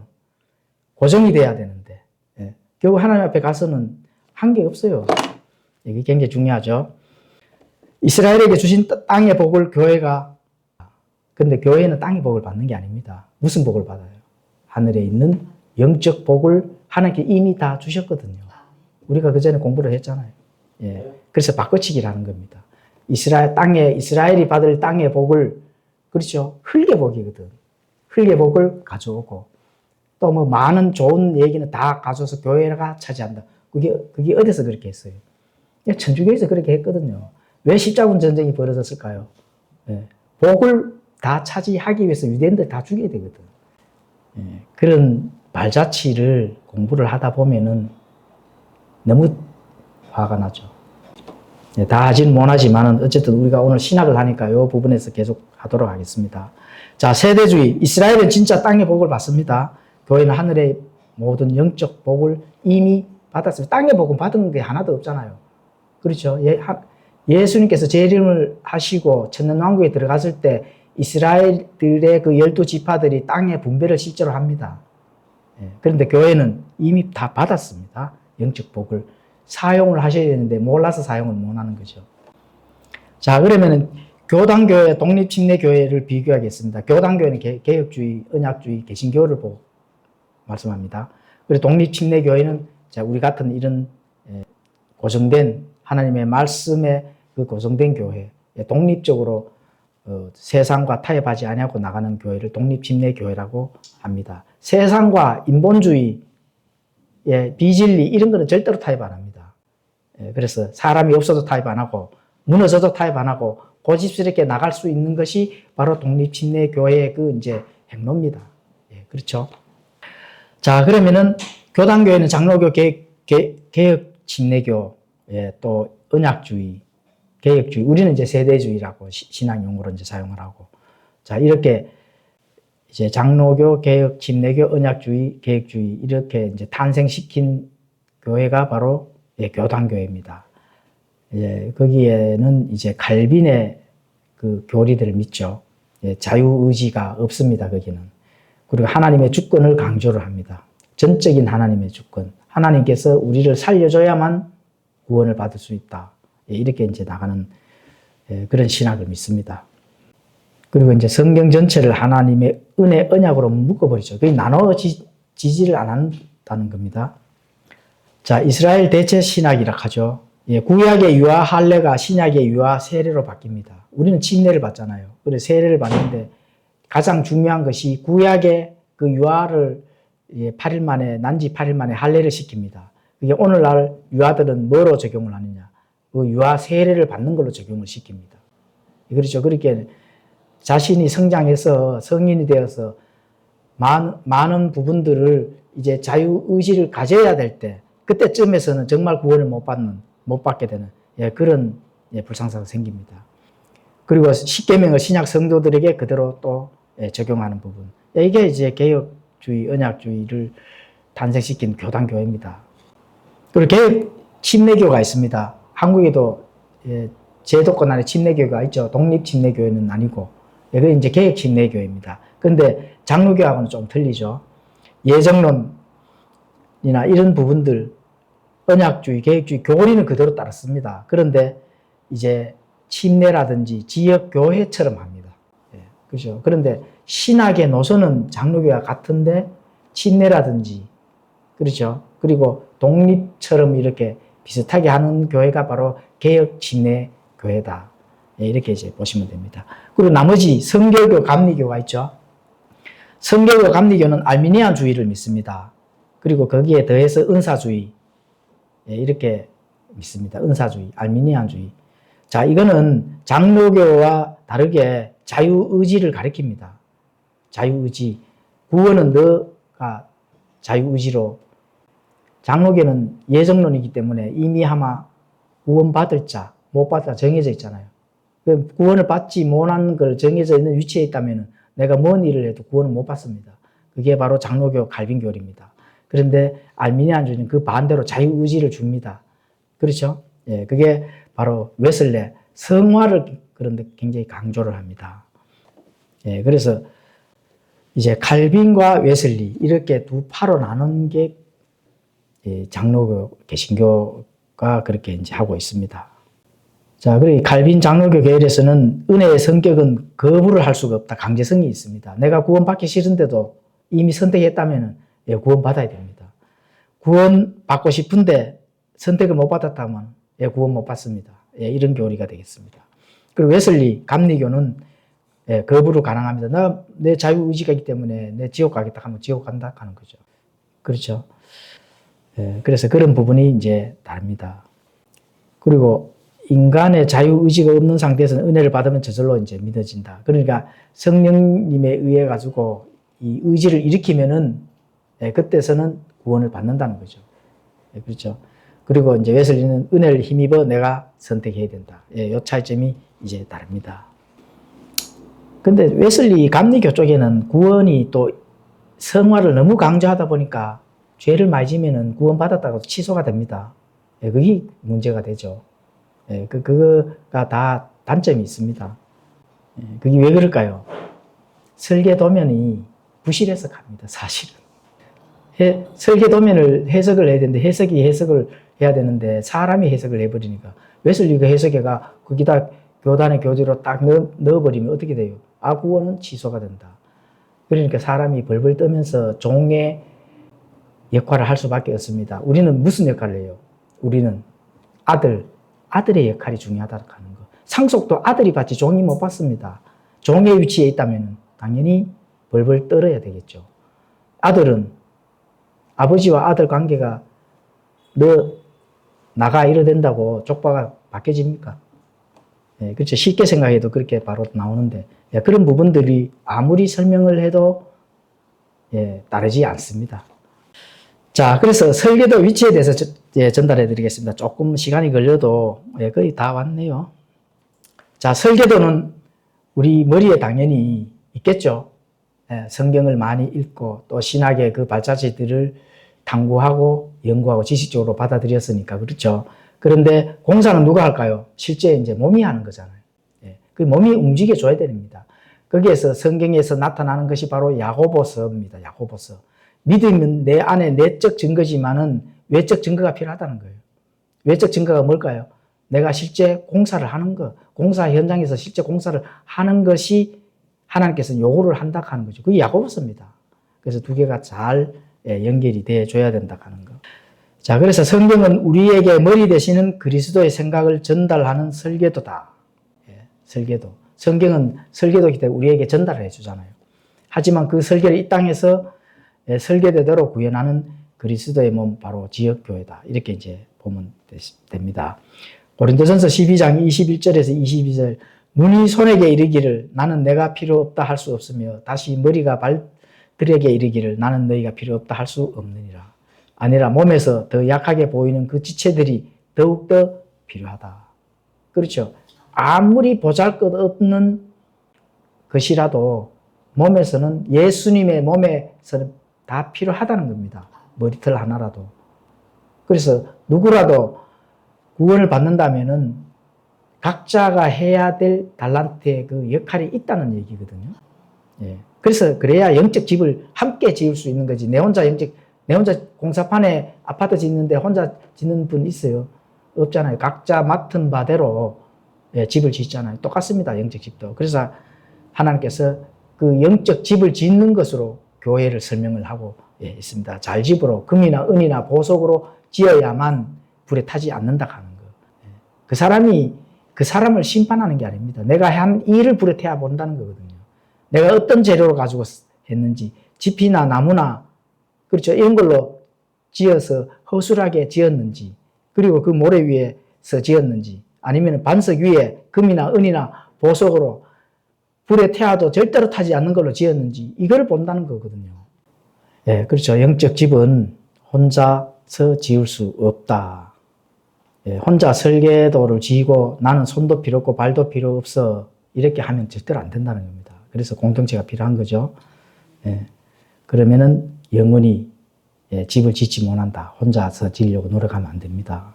고정이 돼야 되는데. 결국 하나님 앞에 가서는 한 게 없어요. 이게 굉장히 중요하죠. 이스라엘에게 주신 땅의 복을 교회가, 근데 교회는 땅의 복을 받는 게 아닙니다. 무슨 복을 받아요? 하늘에 있는 영적 복을 하나님께 이미 다 주셨거든요. 우리가 그 전에 공부를 했잖아요. 그래서 바꿔치기라는 겁니다. 이스라엘이 받을 땅의 복을, 그렇죠. 흙의 복이거든. 흙의 복을 가져오고, 또 뭐 많은 좋은 얘기는 다 가져와서 교회가 차지한다. 그게 어디서 그렇게 했어요? 천주교에서 그렇게 했거든요. 왜 십자군 전쟁이 벌어졌을까요? 복을 다 차지하기 위해서 유대인들 다 죽여야 되거든. 그런 말자치를 공부를 하다 보면은 너무 화가 나죠. 다 하지는 못하지만은 어쨌든 우리가 오늘 신학을 하니까 이 부분에서 계속 하도록 하겠습니다. 자, 세대주의. 이스라엘은 진짜 땅의 복을 받습니다. 교회는 하늘의 모든 영적 복을 이미 받았습니다. 땅의 복은 받은 게 하나도 없잖아요. 그렇죠. 예수님께서 재림을 하시고 천년왕국에 들어갔을 때 이스라엘들의 그 12지파들이 땅의 분배를 실제로 합니다. 그런데 교회는 이미 다 받았습니다. 영적 복을. 사용을 하셔야 되는데 몰라서 사용을 못 하는 거죠. 자, 그러면은 교단교회, 독립침례교회를 비교하겠습니다. 교단교회는 개혁주의, 언약주의, 개신교를 보고 말씀합니다. 그리고 독립침례교회는 우리 같은 이런 고정된 하나님의 말씀에 그 고정된 교회, 독립적으로 세상과 타협하지 아니하고 나가는 교회를 독립침례교회라고 합니다. 세상과 인본주의, 비진리 이런 거는 절대로 타협 안 합니다. 그래서 사람이 없어도 타협 안 하고 무너져도 타협 안 하고 고집스럽게 나갈 수 있는 것이 바로 독립침례교회의 그 이제 행로입니다. 그렇죠? 자, 그러면은 교단교회는 장로교, 개혁침례교, 또 언약주의, 개혁주의, 우리는 이제 세대주의라고 신앙 용어로 이제 사용을 하고, 자, 이렇게 이제 장로교, 개혁, 침례교, 언약주의, 개혁주의 이렇게 이제 탄생시킨 교회가 바로 교단교회입니다. 거기에는 이제 칼빈의 그 교리들을 믿죠. 자유의지가 없습니다, 거기는. 그리고 하나님의 주권을 강조를 합니다. 전적인 하나님의 주권. 하나님께서 우리를 살려줘야만 구원을 받을 수 있다. 이렇게 이제 나가는 그런 신학을 믿습니다. 그리고 이제 성경 전체를 하나님의 은혜, 언약으로 묶어버리죠. 그게 나눠지지를 안 한다는 겁니다. 자, 이스라엘 대체 신학이라 하죠. 구약의 유아 할례가 신약의 유아 세례로 바뀝니다. 우리는 침례를 받잖아요. 그래서 세례를 받는데 가장 중요한 것이 구약의 그 유아를 8일 만에, 난지 8일 만에 할례를 시킵니다. 그게 오늘날 유아들은 뭐로 적용을 하느냐? 그 유아 세례를 받는 걸로 적용을 시킵니다. 그렇죠. 그렇게 자신이 성장해서 성인이 되어서 많은 부분들을 이제 자유의지를 가져야 될 때, 그때쯤에서는 정말 구원을 못 받게 되는 그런 불상사가 생깁니다. 그리고 십계명을 신약 성도들에게 그대로 또 적용하는 부분. 이게 이제 개혁주의, 언약주의를 탄생시킨 교단교회입니다. 그리고 개혁 침례교가 있습니다. 한국에도 제도권 안에 침례교가 있죠. 독립침례교회는 아니고. 이게 이제 개혁 침례교회입니다. 그런데 장로교하고는 좀 틀리죠. 예정론이나 이런 부분들, 언약주의, 개혁주의, 교리는 그대로 따랐습니다. 그런데 이제 침례라든지 지역교회처럼 합니다. 그죠? 그런데 신학의 노선은 장로교와 같은데 침례라든지, 그렇죠? 그리고 독립처럼 이렇게 비슷하게 하는 교회가 바로 개혁 침례교회다. 이렇게 이제 보시면 됩니다. 그리고 나머지 성결교, 감리교가 있죠. 성결교, 감리교는 알미니안주의를 믿습니다. 그리고 거기에 더해서 은사주의, 이렇게 믿습니다. 은사주의, 알미니안주의. 자, 이거는 장로교와 다르게 자유의지를 가리킵니다. 자유의지. 구원은 너가 자유의지로. 장로교는 예정론이기 때문에 이미 아마 구원받을 자, 못 받을 자 정해져 있잖아요. 구원을 받지 못한 걸 정해져 있는 위치에 있다면 내가 뭔 일을 해도 구원을 못 받습니다. 그게 바로 장로교 갈빈교리입니다. 그런데 알미니안주의는 그 반대로 자유의지를 줍니다. 그렇죠? 그게 바로 웨슬레, 성화를 그런데 굉장히 강조를 합니다. 그래서 이제 칼빈과 웨슬리 이렇게 두 파로 나눈 게 장로교, 개신교가 그렇게 이제 하고 있습니다. 자, 그리고 칼빈 장로교 계열에서는 은혜의 성격은 거부를 할 수가 없다. 강제성이 있습니다. 내가 구원받기 싫은데도 이미 선택했다면 구원받아야 됩니다. 구원받고 싶은데 선택을 못 받았다면 구원 못 받습니다. 이런 교리가 되겠습니다. 그리고 웨슬리, 감리교는 거부를 가능합니다. 내 자유의지가 있기 때문에 내 지옥 가겠다 하면 지옥 간다 하는 거죠. 그렇죠. 그래서 그런 부분이 이제 다릅니다. 그리고 인간의 자유의지가 없는 상태에서는 은혜를 받으면 저절로 이제 믿어진다. 그러니까 성령님에 의해 가지고 이 의지를 일으키면은 그때서는 구원을 받는다는 거죠. 그렇죠. 그리고 이제 웨슬리는 은혜를 힘입어 내가 선택해야 된다. 이 차이점이 이제 다릅니다. 근데 웨슬리 감리교 쪽에는 구원이 또 성화를 너무 강조하다 보니까 죄를 많이 지면은 구원받았다고 취소가 됩니다. 그게 문제가 되죠. 그거가 다 단점이 있습니다. 그게 왜 그럴까요? 설계도면이 부실해서 갑니다, 사실은. 설계도면을 해석을 해야 되는데, 해석이 해석을 해야 되는데, 사람이 해석을 해버리니까, 웨슬리가 해석해가 거기다 교단의 교재로 딱 넣어버리면 어떻게 돼요? 구원은 취소가 된다. 그러니까 사람이 벌벌 떠면서 종의 역할을 할 수밖에 없습니다. 우리는 무슨 역할을 해요? 우리는 아들의 역할이 중요하다고 하는 거. 상속도 아들이 받지 종이 못 받습니다. 종의 위치에 있다면 당연히 벌벌 떨어야 되겠죠. 아들은 아버지와 아들 관계가 너 나가 이래 된다고 족바가 바뀌어집니까? 예, 그렇죠. 쉽게 생각해도 그렇게 바로 나오는데, 예, 그런 부분들이 아무리 설명을 해도 예, 따르지 않습니다. 자, 그래서 설계도 위치에 대해서 전달해 드리겠습니다. 조금 시간이 걸려도 예, 거의 다 왔네요. 자, 설계도는 우리 머리에 당연히 있겠죠. 예, 성경을 많이 읽고 또 신학의 그 발자취들을 탐구하고 연구하고 지식적으로 받아들였으니까 그렇죠. 그런데 공사는 누가 할까요? 실제 이제 몸이 하는 거잖아요. 예, 그 몸이 움직여줘야 됩니다. 거기에서 성경에서 나타나는 것이 바로 야고보서입니다. 야고보서. 믿음은 내 안에 내적 증거지만은 외적 증거가 필요하다는 거예요. 외적 증거가 뭘까요? 내가 실제 공사를 하는 것, 공사 현장에서 실제 공사를 하는 것이 하나님께서 요구를 한다 하는 거죠. 그게 야고보서입니다. 그래서 두 개가 잘 연결이 돼줘야 된다 하는 거. 자, 그래서 성경은 우리에게 머리 되시는 그리스도의 생각을 전달하는 설계도다. 예, 설계도. 성경은 설계도이기 때문에 우리에게 전달을 해주잖아요. 하지만 그 설계를 이 땅에서 설계대로 구현하는 그리스도의 몸 바로 지역교회다. 이렇게 이제 보면 됩니다. 고린도전서 12장 21절에서 22절 눈이 손에게 이르기를 나는 내가 필요 없다 할 수 없으며 다시 머리가 발들에게 이르기를 나는 너희가 필요 없다 할 수 없느니라. 아니라 몸에서 더 약하게 보이는 그 지체들이 더욱더 필요하다. 그렇죠. 아무리 보잘것없는 것이라도 몸에서는 예수님의 몸에서는 다 필요하다는 겁니다. 머리털 하나라도. 그래서 누구라도 구원을 받는다면은 각자가 해야 될 달란트의 그 역할이 있다는 얘기거든요. 예. 그래서 그래야 영적 집을 함께 지을 수 있는 거지. 내 혼자 공사판에 아파트 짓는데 혼자 짓는 분 있어요? 없잖아요. 각자 맡은 바대로 집을 짓잖아요. 똑같습니다. 영적 집도. 그래서 하나님께서 그 영적 집을 짓는 것으로 교회를 설명을 하고 있습니다. 잘집으로 금이나 은이나 보석으로 지어야만 불에 타지 않는다 하는 거. 그 사람이 그 사람을 심판하는 게 아닙니다. 내가 한 일을 불에 태워 본다는 거거든요. 내가 어떤 재료를 가지고 했는지, 집이나 나무나 그렇죠. 이런 걸로 지어서 허술하게 지었는지, 그리고 그 모래 위에서 지었는지, 아니면 반석 위에 금이나 은이나 보석으로 불에 태워도 절대로 타지 않는 걸로 지었는지, 이걸 본다는 거거든요. 예, 그렇죠. 영적 집은 혼자서 지을 수 없다. 예, 혼자 설계도를 지고 나는 손도 필요 없고 발도 필요 없어. 이렇게 하면 절대로 안 된다는 겁니다. 그래서 공동체가 필요한 거죠. 예, 그러면은 영원히 집을 짓지 못한다. 혼자서 지으려고 노력하면 안 됩니다.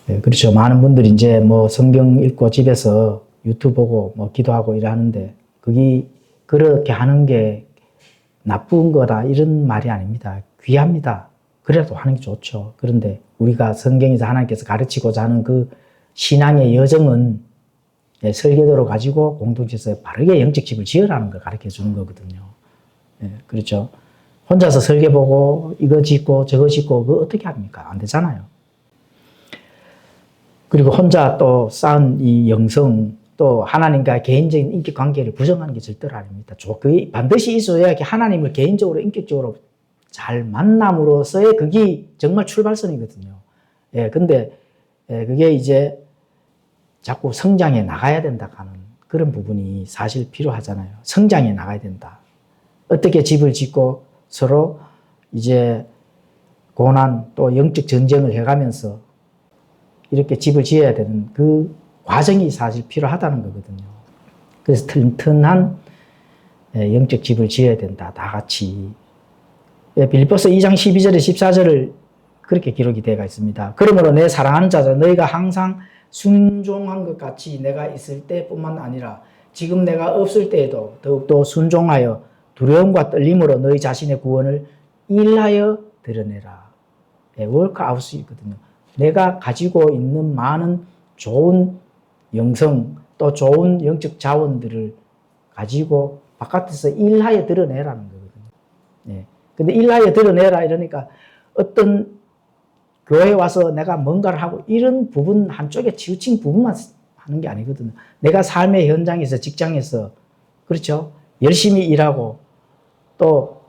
예, 그렇죠. 많은 분들이 이제 뭐 성경 읽고 집에서 유튜브 보고 뭐 기도하고 이러는데 그게 그렇게 하는 게 나쁜 거다 이런 말이 아닙니다. 귀합니다. 그래도 하는 게 좋죠. 그런데 우리가 성경에서 하나님께서 가르치고자 하는 그 신앙의 여정은 설계도를 가지고 공동체에서 바르게 영적 집을 지으라는 걸 가르쳐 주는 거거든요. 예, 그렇죠. 혼자서 설계 보고 이거 짓고 저거 짓고 그거 어떻게 합니까? 안 되잖아요. 그리고 혼자 또 쌓은 이 영성 또 하나님과 개인적인 인격 관계를 부정하는 게 절대로 아닙니다. 그게 반드시 있어야 하나님을 개인적으로 인격적으로 잘 만남으로써의 그게 정말 출발선이거든요. 예, 근데 그게 이제 자꾸 성장해 나가야 된다 하는 그런 부분이 사실 필요하잖아요. 성장해 나가야 된다. 어떻게 집을 짓고 서로 이제 고난 또 영적 전쟁을 해가면서 이렇게 집을 지어야 되는 그 과정이 사실 필요하다는 거거든요. 그래서 튼튼한 영적 집을 지어야 된다. 다 같이. 빌립보서 2장 12절에 14절을 그렇게 기록이 되어 있습니다. 그러므로 내 사랑하는 자들 너희가 항상 순종한 것 같이 내가 있을 때뿐만 아니라 지금 내가 없을 때에도 더욱더 순종하여 두려움과 떨림으로 너희 자신의 구원을 일하여 드러내라. 예, 워크아웃이거든요. 내가 가지고 있는 많은 좋은 영성 또 좋은 영적 자원들을 가지고 바깥에서 일하여 드러내라는 거거든요. 예. 근데 일하여 드러내라 이러니까 어떤 교회에 와서 내가 뭔가를 하고 이런 부분 한쪽에 치우친 부분만 하는 게 아니거든요. 내가 삶의 현장에서 직장에서 그렇죠. 열심히 일하고 또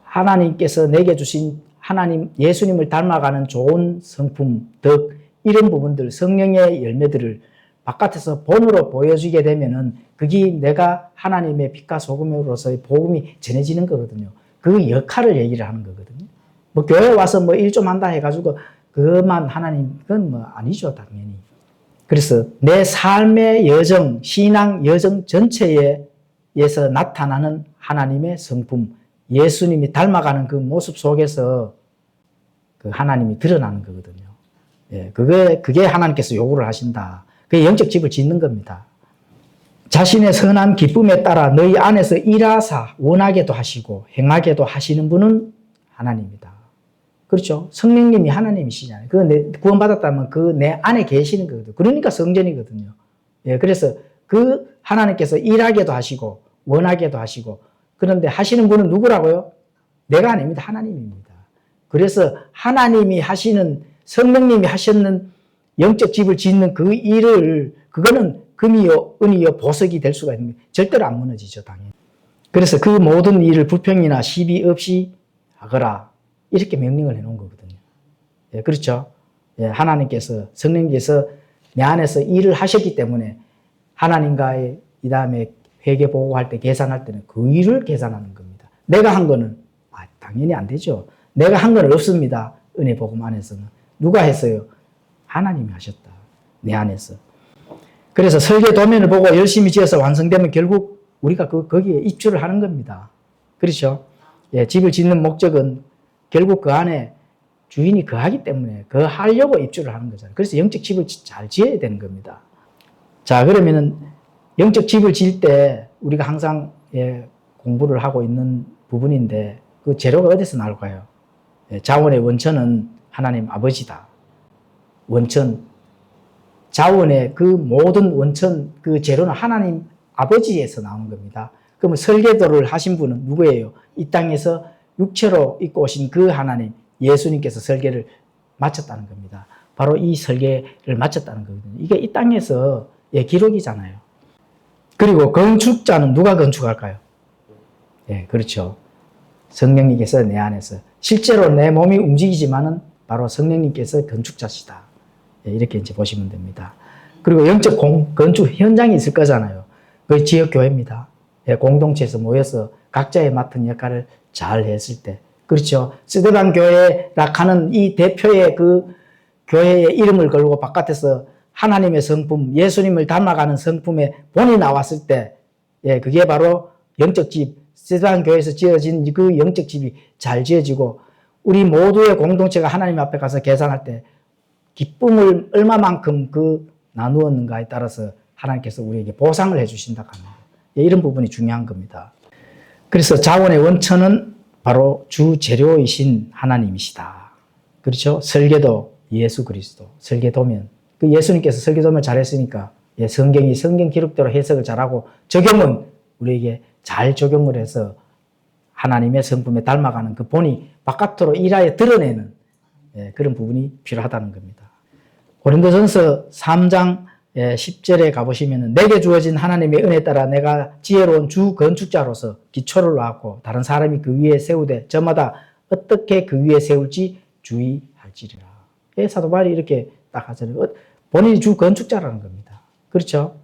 하나님께서 내게 주신 하나님 예수님을 닮아가는 좋은 성품, 덕 이런 부분들 성령의 열매들을 바깥에서 본으로 보여주게 되면은 그게 내가 하나님의 빛과 소금으로서의 복음이 전해지는 거거든요. 그 역할을 얘기를 하는 거거든요. 뭐 교회 와서 뭐 일 좀 한다 해가지고 그것만 하나님 그건 뭐 아니죠 당연히. 그래서 내 삶의 여정, 신앙 여정 전체에서 나타나는 하나님의 성품, 예수님이 닮아가는 그 모습 속에서 그 하나님이 드러나는 거거든요. 예, 그게 하나님께서 요구를 하신다. 그게 영적 집을 짓는 겁니다. 자신의 선한 기쁨에 따라 너희 안에서 일하사 원하게도 하시고 행하게도 하시는 분은 하나님이다. 그렇죠? 성령님이 하나님이시잖아요. 구원받았다면 그 내 안에 계시는 거거든요. 그러니까 성전이거든요. 예, 그래서 그 하나님께서 일하게도 하시고 원하게도 하시고 그런데 하시는 분은 누구라고요? 내가 아닙니다. 하나님입니다. 그래서 하나님이 하시는 성령님이 하셨는 영적 집을 짓는 그 일을 그거는 금이요 은이요 보석이 될 수가 있는 거예요. 절대로 안 무너지죠 당연히. 그래서 그 모든 일을 불평이나 시비 없이 하거라 이렇게 명령을 해놓은 거거든요. 예, 그렇죠. 예, 하나님께서 성령님께서 내 안에서 일을 하셨기 때문에 하나님과의 이 다음에 회개 보고할 때 계산할 때는 그 일을 계산하는 겁니다. 내가 한 거는 당연히 안 되죠. 내가 한 건 없습니다. 은혜 복음 안에서는. 누가 했어요? 하나님이 하셨다. 내 안에서. 그래서 설계 도면을 보고 열심히 지어서 완성되면 결국 우리가 거기에 입주를 하는 겁니다. 그렇죠? 예, 집을 짓는 목적은 결국 그 안에 주인이 거하기 때문에 거하려고 입주를 하는 거잖아요. 그래서 영적 집을 잘 지어야 되는 겁니다. 자, 그러면은 영적 집을 지을 때 우리가 항상 공부를 하고 있는 부분인데 그 재료가 어디서 나올까요? 자원의 원천은 하나님 아버지다. 원천, 자원의 그 모든 원천, 그 재료는 하나님 아버지에서 나오는 겁니다. 그러면 설계도를 하신 분은 누구예요? 이 땅에서 육체로 입고 오신 그 하나님, 예수님께서 설계를 마쳤다는 겁니다. 바로 이 설계를 마쳤다는 거거든요. 이게 이 땅에서 기록이잖아요. 그리고 건축자는 누가 건축할까요? 예, 그렇죠. 성령님께서 내 안에서. 실제로 내 몸이 움직이지만은 바로 성령님께서 건축자시다. 예, 이렇게 이제 보시면 됩니다. 그리고 영적 건축 현장이 있을 거잖아요. 그 지역교회입니다. 예, 공동체에서 모여서 각자의 맡은 역할을 잘 했을 때. 그렇죠. 스데반 교회라 하는 이 대표의 그 교회의 이름을 걸고 바깥에서 하나님의 성품, 예수님을 닮아가는 성품의 본이 나왔을 때, 예, 그게 바로 영적 집, 스데반 교회에서 지어진 그 영적 집이 잘 지어지고, 우리 모두의 공동체가 하나님 앞에 가서 계산할 때, 기쁨을 얼마만큼 나누었는가에 따라서 하나님께서 우리에게 보상을 해주신다 하는 거예요. 예, 이런 부분이 중요한 겁니다. 그래서 자원의 원천은 바로 주 재료이신 하나님이시다. 그렇죠? 설계도 예수 그리스도, 설계도면. 그 예수님께서 설계도면 잘했으니까 성경 기록대로 해석을 잘하고 적용은 우리에게 잘 적용을 해서 하나님의 성품에 닮아가는 그 본이 바깥으로 일하여 드러내는 그런 부분이 필요하다는 겁니다. 고린도전서 3장 10절에 가보시면 내게 주어진 하나님의 은혜에 따라 내가 지혜로운 주 건축자로서 기초를 놓았고 다른 사람이 그 위에 세우되 저마다 어떻게 그 위에 세울지 주의할지리라. 사도 바울이 이렇게 딱 하잖아요. 본인이 주 건축자라는 겁니다. 그렇죠?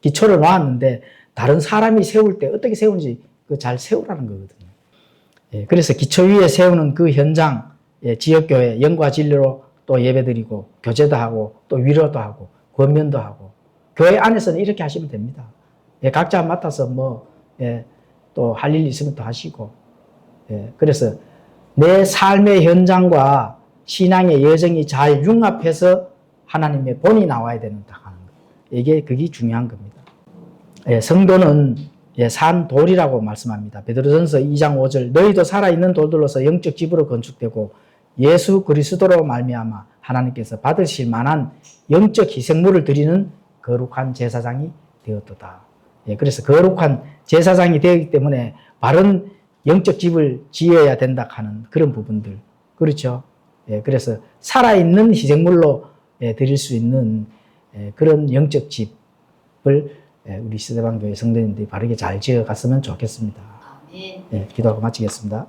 기초를 놓았는데 다른 사람이 세울 때 어떻게 세우는지 잘 세우라는 거거든요. 그래서 기초 위에 세우는 그 현장, 지역교회 영과 진리로 또 예배드리고 교제도 하고 또 위로도 하고 권면도 하고 교회 안에서는 이렇게 하시면 됩니다. 각자 맡아서 또 할 일 있으면 또 하시고 그래서 내 삶의 현장과 신앙의 여정이 잘 융합해서 하나님의 본이 나와야 된다 하는 거예요. 그게 중요한 겁니다. 성도는 산 돌이라고 말씀합니다. 베드로전서 2장 5절 너희도 살아있는 돌들로서 영적 집으로 건축되고 예수 그리스도로 말미암아 하나님께서 받으실 만한 영적 희생물을 드리는 거룩한 제사장이 되었도다. 그래서 거룩한 제사장이 되기 때문에 바른 영적 집을 지어야 된다 하는 그런 부분들. 그렇죠? 그래서 살아있는 희생물로 드릴 수 있는 그런 영적 집을 우리 시대방교회 성도님들이 바르게 잘 지어갔으면 좋겠습니다. 아멘. 기도하고 마치겠습니다.